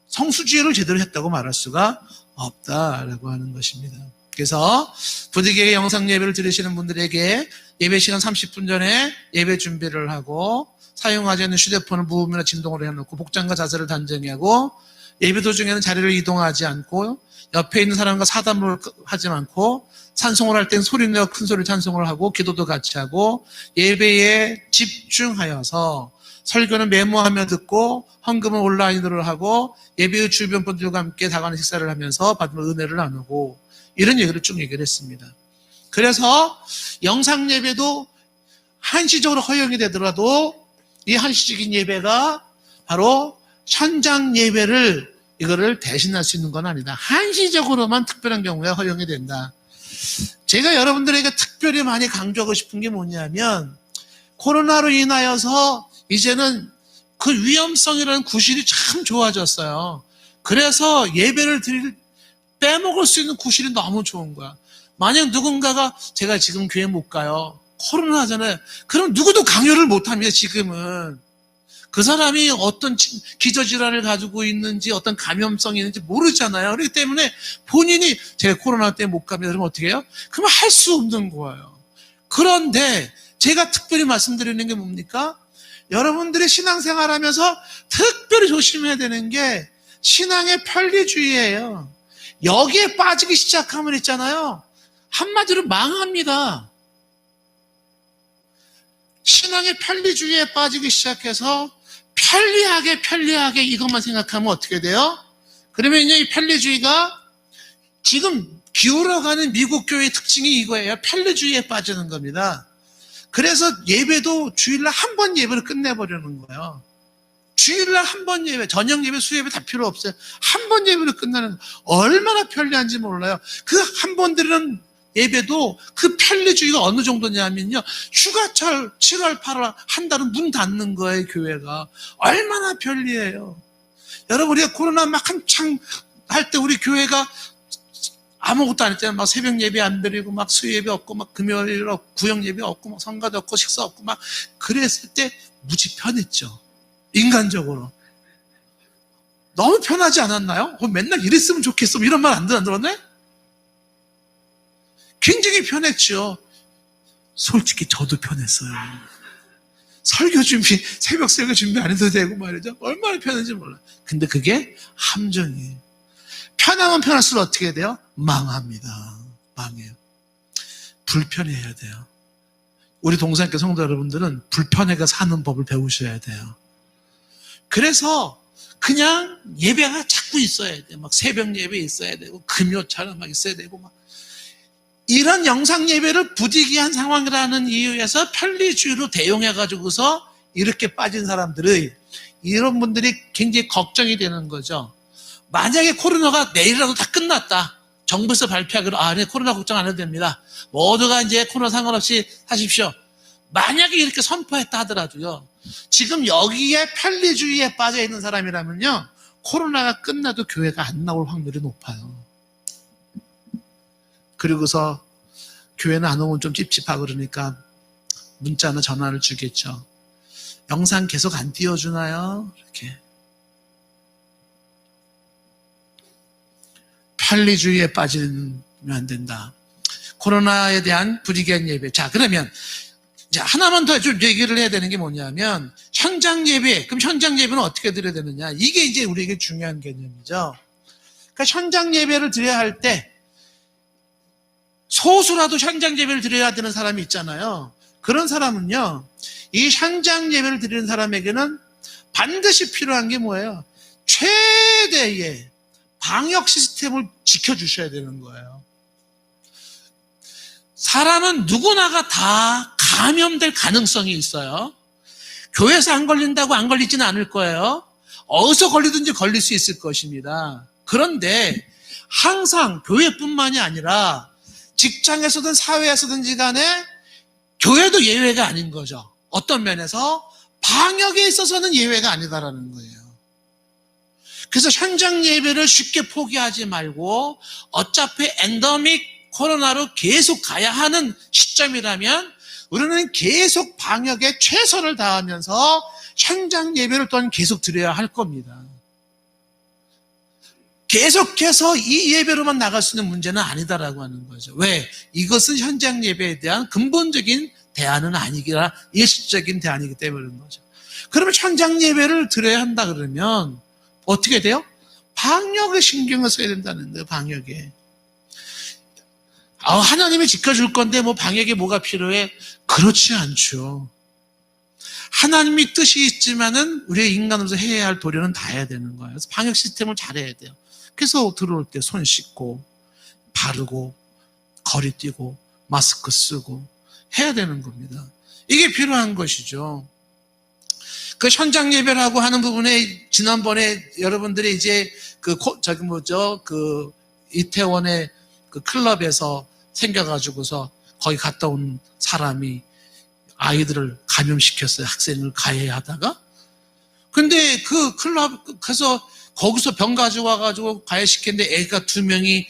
성수주의를 제대로 했다고 말할 수가 없다라고 하는 것입니다. 그래서 부득이하게 영상 예배를 들으시는 분들에게 예배 시간 30분 전에 예배 준비를 하고 사용하지 않는 휴대폰을 무음이나 진동으로 해놓고 복장과 자세를 단정히 하고 예배 도중에는 자리를 이동하지 않고 옆에 있는 사람과 사담을 하지 않고 찬송을 할 땐 소리내어 큰 소리로 찬송을 하고 기도도 같이 하고 예배에 집중하여서 설교는 메모하며 듣고 헌금은 온라인으로 하고 예배의 주변 분들과 함께 다가는 식사를 하면서 받은 은혜를 나누고 이런 얘기를 쭉 얘기를 했습니다. 그래서 영상 예배도 한시적으로 허용이 되더라도 이 한시적인 예배가 바로 현장 예배를 이거를 대신할 수 있는 건 아니다. 한시적으로만 특별한 경우에 허용이 된다. 제가 여러분들에게 특별히 많이 강조하고 싶은 게 뭐냐면 코로나로 인하여서 이제는 그 위험성이라는 구실이 참 좋아졌어요. 그래서 예배를 빼먹을 수 있는 구실이 너무 좋은 거야. 만약 누군가가 제가 지금 교회 못 가요. 코로나잖아요. 그럼 누구도 강요를 못 합니다, 지금은. 그 사람이 어떤 기저질환을 가지고 있는지 어떤 감염성이 있는지 모르잖아요. 그렇기 때문에 본인이 제가 코로나 때문에 못 갑니다. 그러면 어떻게 해요? 그러면 할 수 없는 거예요. 그런데 제가 특별히 말씀드리는 게 뭡니까? 여러분들이 신앙생활 하면서 특별히 조심해야 되는 게 신앙의 편리주의예요. 여기에 빠지기 시작하면 있잖아요. 한마디로 망합니다. 신앙의 편리주의에 빠지기 시작해서 편리하게 이것만 생각하면 어떻게 돼요? 그러면 이 편리주의가 지금 기울어가는 미국 교회의 특징이 이거예요. 편리주의에 빠지는 겁니다. 그래서 예배도 주일날 한 번 예배를 끝내버리는 거예요. 주일날 한 번 예배, 저녁 예배, 수예배 다 필요 없어요. 한 번 예배로 끝나는, 얼마나 편리한지 몰라요. 그 한 번 드리는 예배도 그 편리주의가 어느 정도냐면요, 휴가철 7월 8월 한 달은 문 닫는 거예요. 교회가 얼마나 편리해요. 여러분, 우리가 코로나 막 한창 할 때 우리 교회가 아무것도 안 했잖아요. 막 새벽 예배 안 드리고 막 수요 예배 없고 막 금요일 없고 구역 예배 없고 막 성가도 없고 식사 없고 막 그랬을 때 무지 편했죠. 인간적으로 너무 편하지 않았나요? 맨날 이랬으면 좋겠어 이런 말 안 들었네? 굉장히 편했죠. 솔직히 저도 편했어요. 설교 준비, 새벽 설교 준비 안 해도 되고 말이죠. 얼마나 편한지 몰라요. 근데 그게 함정이에요. 편하면 편할수록 어떻게 돼요? 망합니다. 망해요. 불편해야 돼요. 우리 동산교 성도 여러분들은 불편해가 사는 법을 배우셔야 돼요. 그래서 그냥 예배가 자꾸 있어야 돼요. 막 새벽 예배 있어야 되고 금요처럼 막 있어야 되고 막 이런 영상 예배를 부득이한 상황이라는 이유에서 편리주의로 대용해가지고서 이렇게 빠진 사람들의 이런 분들이 굉장히 걱정이 되는 거죠. 만약에 코로나가 내일이라도 다 끝났다. 정부에서 발표하기로 네, 코로나 걱정 안 해도 됩니다. 모두가 이제 코로나 상관없이 하십시오. 만약에 이렇게 선포했다 하더라도요. 지금 여기에 편리주의에 빠져 있는 사람이라면요. 코로나가 끝나도 교회가 안 나올 확률이 높아요. 그리고서 교회는 안 오면 좀 찝찝하고 그러니까 문자나 전화를 주겠죠. 영상 계속 안 띄워주나요? 이렇게. 편리주의에 빠지면 안 된다. 코로나에 대한 불이익 예배. 자, 그러면 이제 하나만 더 좀 얘기를 해야 되는 게 뭐냐면 현장 예배. 그럼 현장 예배는 어떻게 드려야 되느냐? 이게 이제 우리에게 중요한 개념이죠. 그러니까 현장 예배를 드려야 할 때 소수라도 현장 예배를 드려야 되는 사람이 있잖아요. 그런 사람은요, 이 현장 예배를 드리는 사람에게는 반드시 필요한 게 뭐예요? 최대의 방역 시스템을 지켜주셔야 되는 거예요. 사람은 누구나가 다 감염될 가능성이 있어요. 교회에서 안 걸린다고 안 걸리지는 않을 거예요. 어디서 걸리든지 걸릴 수 있을 것입니다. 그런데 항상 교회뿐만이 아니라 직장에서든 사회에서든지 간에 교회도 예외가 아닌 거죠. 어떤 면에서 방역에 있어서는 예외가 아니다라는 거예요. 그래서 현장 예배를 쉽게 포기하지 말고 어차피 엔더믹 코로나로 계속 가야 하는 시점이라면 우리는 계속 방역에 최선을 다하면서 현장 예배를 또한 계속 드려야 할 겁니다. 계속해서 이 예배로만 나갈 수 있는 문제는 아니다라고 하는 거죠. 왜? 이것은 현장 예배에 대한 근본적인 대안은 아니기라 일시적인 대안이기 때문에 그런 거죠. 그러면 현장 예배를 드려야 한다 그러면 어떻게 돼요? 방역에 신경을 써야 된다는 거예요. 방역에. 하나님이 지켜줄 건데 뭐 방역에 뭐가 필요해? 그렇지 않죠. 하나님이 뜻이 있지만은 우리의 인간으로서 해야 할 도리는 다 해야 되는 거예요. 그래서 방역 시스템을 잘해야 돼요. 그래서 들어올 때 손 씻고 바르고 거리 뛰고 마스크 쓰고 해야 되는 겁니다. 이게 필요한 것이죠. 그 현장 예배라고 하는 부분에 지난번에 여러분들이 이제 이태원의 그 클럽에서 생겨가지고서 거기 갔다 온 사람이 아이들을 감염시켰어요. 학생을 가해하다가. 근데 그 클럽 가서 거기서 병 가져와가지고 가해시켰는데 애가 2명이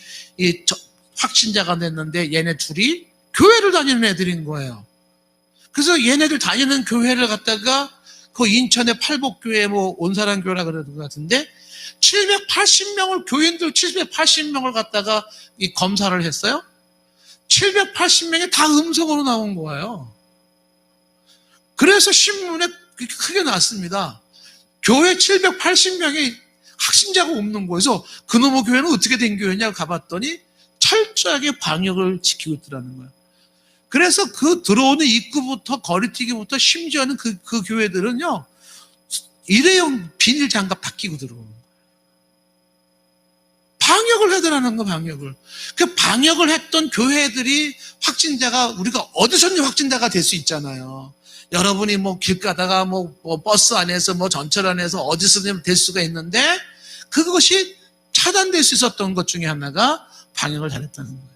확진자가 됐는데 얘네 둘이 교회를 다니는 애들인 거예요. 그래서 얘네들 다니는 교회를 갔다가 그 인천의 팔복교회 온사랑교회라 그러는 것 같은데 780명을 교인들 780명을 갖다가 이 검사를 했어요. 780명이 다 음성으로 나온 거예요. 그래서 신문에 크게 났습니다. 교회 780명이 확진자가 없는 거예요. 그래서 그놈의 교회는 어떻게 된 교회냐 가봤더니 철저하게 방역을 지키고 있더라는 거예요. 그래서 그 들어오는 입구부터 거리튀기부터 심지어는 그 교회들은요 일회용 비닐 장갑 다 끼고 들어오는 거예요. 방역을 해야 되라는 거 방역을. 그 방역을 했던 교회들이 확진자가 우리가 어디서든지 확진자가 될 수 있잖아요. 여러분이 길 가다가 버스 안에서 전철 안에서 어디서든 될 수가 있는데 그것이 차단될 수 있었던 것 중에 하나가 방역을 잘했다는 거예요.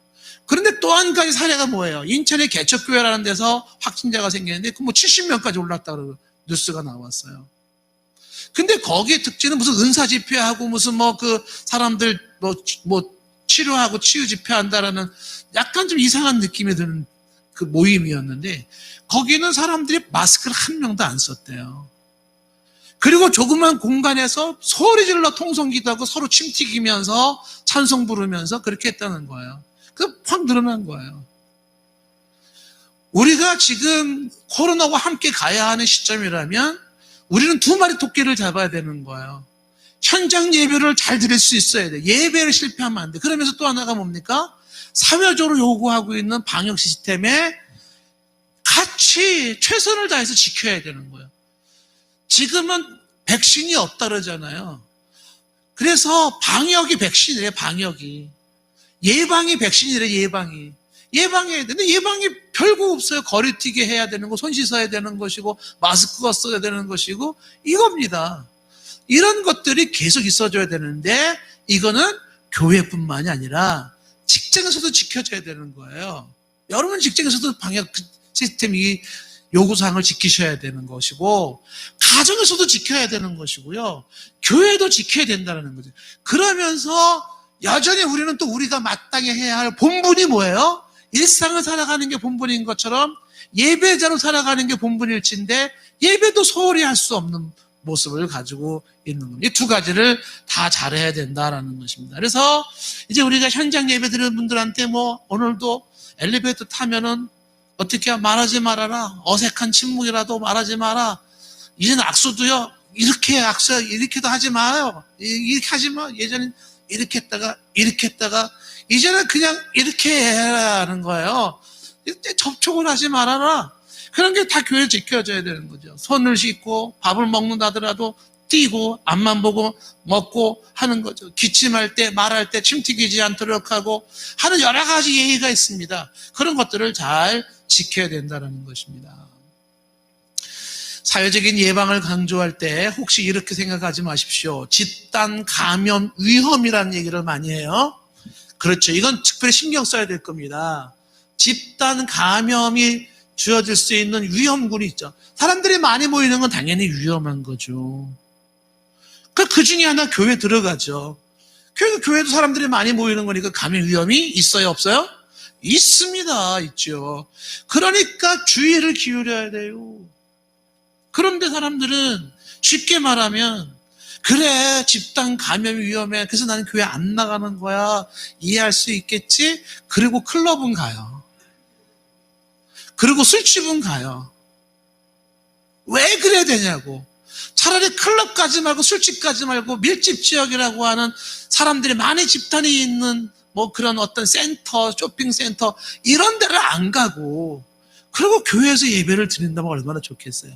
그런데 또 한 가지 사례가 뭐예요? 인천의 개척교회라는 데서 확진자가 생겼는데 70명까지 올랐다고 뉴스가 나왔어요. 근데 거기에 특징은 무슨 은사 집회하고 무슨 사람들 치료하고 치유 집회한다라는 약간 좀 이상한 느낌이 드는 그 모임이었는데 거기는 사람들이 마스크를 한 명도 안 썼대요. 그리고 조그만 공간에서 소리 질러 통성기도하고 서로 침 튀기면서 찬송 부르면서 그렇게 했다는 거예요. 확 늘어난 거예요. 우리가 지금 코로나와 함께 가야 하는 시점이라면 우리는 2마리 토끼를 잡아야 되는 거예요. 현장 예배를 잘 드릴 수 있어야 돼. 예배를 실패하면 안 돼. 그러면서 또 하나가 뭡니까? 사회적으로 요구하고 있는 방역 시스템에 같이 최선을 다해서 지켜야 되는 거예요. 지금은 백신이 없다 그러잖아요. 그래서 방역이 백신이래, 방역이. 예방이 백신이래, 예방이. 예방해야 되는데 예방이 별거 없어요. 거리뛰기 해야 되는 거, 손 씻어야 되는 것이고 마스크가 써야 되는 것이고 이겁니다. 이런 것들이 계속 있어줘야 되는데 이거는 교회뿐만이 아니라 직장에서도 지켜져야 되는 거예요. 여러분 직장에서도 방역 시스템이 요구사항을 지키셔야 되는 것이고 가정에서도 지켜야 되는 것이고요. 교회도 지켜야 된다는 거죠. 그러면서 여전히 우리는 또 우리가 마땅히 해야 할 본분이 뭐예요? 일상을 살아가는 게 본분인 것처럼 예배자로 살아가는 게 본분일진데 예배도 소홀히 할 수 없는 모습을 가지고 있는 겁니다. 이 2가지를 다 잘해야 된다라는 것입니다. 그래서 이제 우리가 현장 예배 드리는 분들한테 오늘도 엘리베이터 타면은 어떻게 말하지 말아라. 어색한 침묵이라도 말하지 마라. 이제는 악수도요. 이렇게 악수, 이렇게도 하지 마요. 이렇게 하지 마. 예전엔 이렇게 했다가, 이제는 그냥 이렇게 해야 하는 거예요. 이때 접촉을 하지 말아라. 그런 게 다 교회 지켜져야 되는 거죠. 손을 씻고 밥을 먹는다더라도 뛰고 앞만 보고 먹고 하는 거죠. 기침할 때 말할 때 침 튀기지 않도록 하고 하는 여러 가지 예의가 있습니다. 그런 것들을 잘 지켜야 된다는 것입니다. 사회적인 예방을 강조할 때 혹시 이렇게 생각하지 마십시오. 집단 감염 위험이라는 얘기를 많이 해요. 그렇죠. 이건 특별히 신경 써야 될 겁니다. 집단 감염이 주어질 수 있는 위험군이 있죠. 사람들이 많이 모이는 건 당연히 위험한 거죠. 그 중에 하나 교회 들어가죠. 교회도 사람들이 많이 모이는 거니까 감염 위험이 있어요, 없어요? 있습니다, 있죠. 그러니까 주의를 기울여야 돼요. 그런데 사람들은 쉽게 말하면 그래, 집단 감염이 위험해. 그래서 나는 교회 안 나가는 거야. 이해할 수 있겠지? 그리고 클럽은 가요. 그리고 술집은 가요. 왜 그래야 되냐고. 차라리 클럽 가지 말고 술집 가지 말고 밀집 지역이라고 하는 사람들이 많이 집단이 있는 뭐 그런 어떤 센터, 쇼핑센터 이런 데를 안 가고 그리고 교회에서 예배를 드린다면 얼마나 좋겠어요.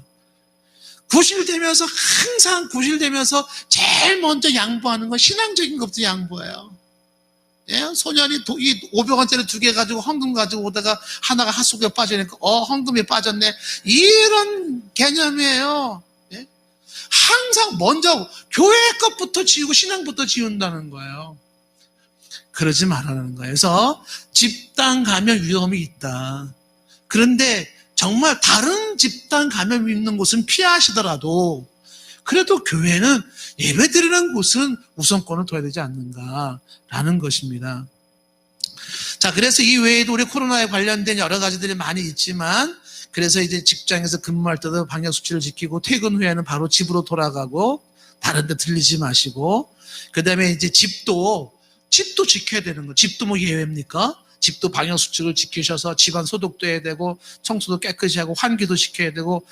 구실되면서 항상 구실되면서 제일 먼저 양보하는 건 신앙적인 것부터 양보해요. 예? 소년이 이 500원짜리 2개 가지고 헌금 가지고 오다가 하나가 핫속에 빠지니까 헌금이 빠졌네. 이런 개념이에요. 예? 항상 먼저 교회 것부터 지우고 신앙부터 지운다는 거예요. 그러지 말라는 거예요. 그래서 집단 감염 위험이 있다. 그런데 정말 다른 집단 감염이 있는 곳은 피하시더라도 그래도 교회는 예배드리는 곳은 우선권을 둬야 되지 않는가라는 것입니다. 자, 그래서 이 외에도 우리 코로나에 관련된 여러 가지들이 많이 있지만 그래서 이제 직장에서 근무할 때도 방역수칙을 지키고 퇴근 후에는 바로 집으로 돌아가고 다른 데 들리지 마시고 그 다음에 이제 집도 지켜야 되는 거. 집도 뭐 예외입니까? 집도 방역수칙을 지키셔서 집안 소독도 해야 되고 청소도 깨끗이 하고 환기도 시켜야 되고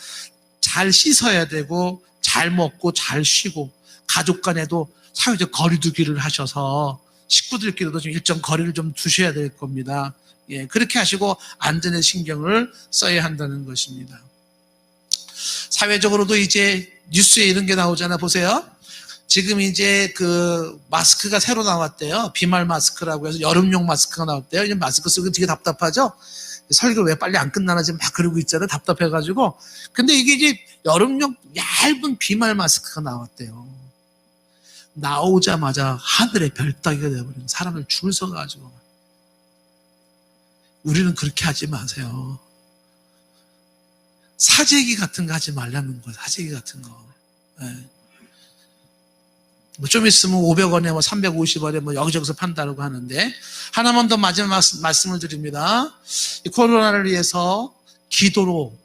잘 씻어야 되고 잘 먹고 잘 쉬고 가족 간에도 사회적 거리두기를 하셔서 식구들끼리도 좀 일정 거리를 좀 두셔야 될 겁니다. 예, 그렇게 하시고 안전에 신경을 써야 한다는 것입니다. 사회적으로도 이제 뉴스에 이런 게 나오잖아. 보세요. 지금 이제 그 마스크가 새로 나왔대요. 비말 마스크라고 해서 여름용 마스크가 나왔대요. 이제 마스크 쓰고 되게 답답하죠? 설교 왜 빨리 안 끝나나 지금 막 그러고 있잖아요. 답답해가지고. 근데 이게 이제 여름용 얇은 비말 마스크가 나왔대요. 나오자마자 하늘에 별 따기가 되어버리는 사람들 줄 서가지고. 우리는 그렇게 하지 마세요. 사재기 같은 거 하지 말라는 거예요. 사재기 같은 거. 네. 뭐 좀 있으면 500원에 뭐 350원에 뭐 여기저기서 판다고 하는데 하나만 더 마지막 말씀을 드립니다. 이 코로나를 위해서 기도로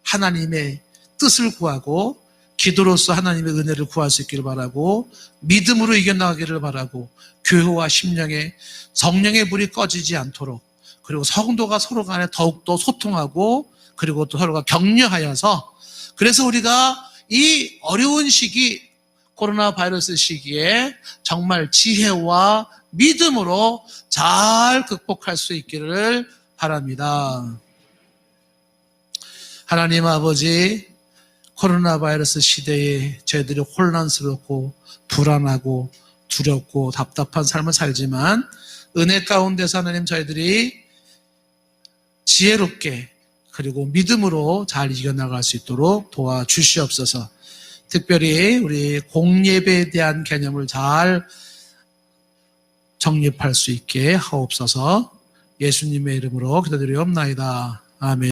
하나님의 뜻을 구하고 기도로서 하나님의 은혜를 구할 수 있기를 바라고 믿음으로 이겨나가기를 바라고 교회와 심령에 성령의 불이 꺼지지 않도록 그리고 성도가 서로 간에 더욱더 소통하고 그리고 또 서로가 격려하여서 그래서 우리가 이 어려운 시기 코로나 바이러스 시기에 정말 지혜와 믿음으로 잘 극복할 수 있기를 바랍니다. 하나님 아버지, 코로나 바이러스 시대에 저희들이 혼란스럽고 불안하고 두렵고 답답한 삶을 살지만 은혜 가운데서 하나님 저희들이 지혜롭게 그리고 믿음으로 잘 이겨나갈 수 있도록 도와주시옵소서. 특별히 우리 공예배에 대한 개념을 잘 정립할 수 있게 하옵소서. 예수님의 이름으로 기도드리옵나이다. 아멘.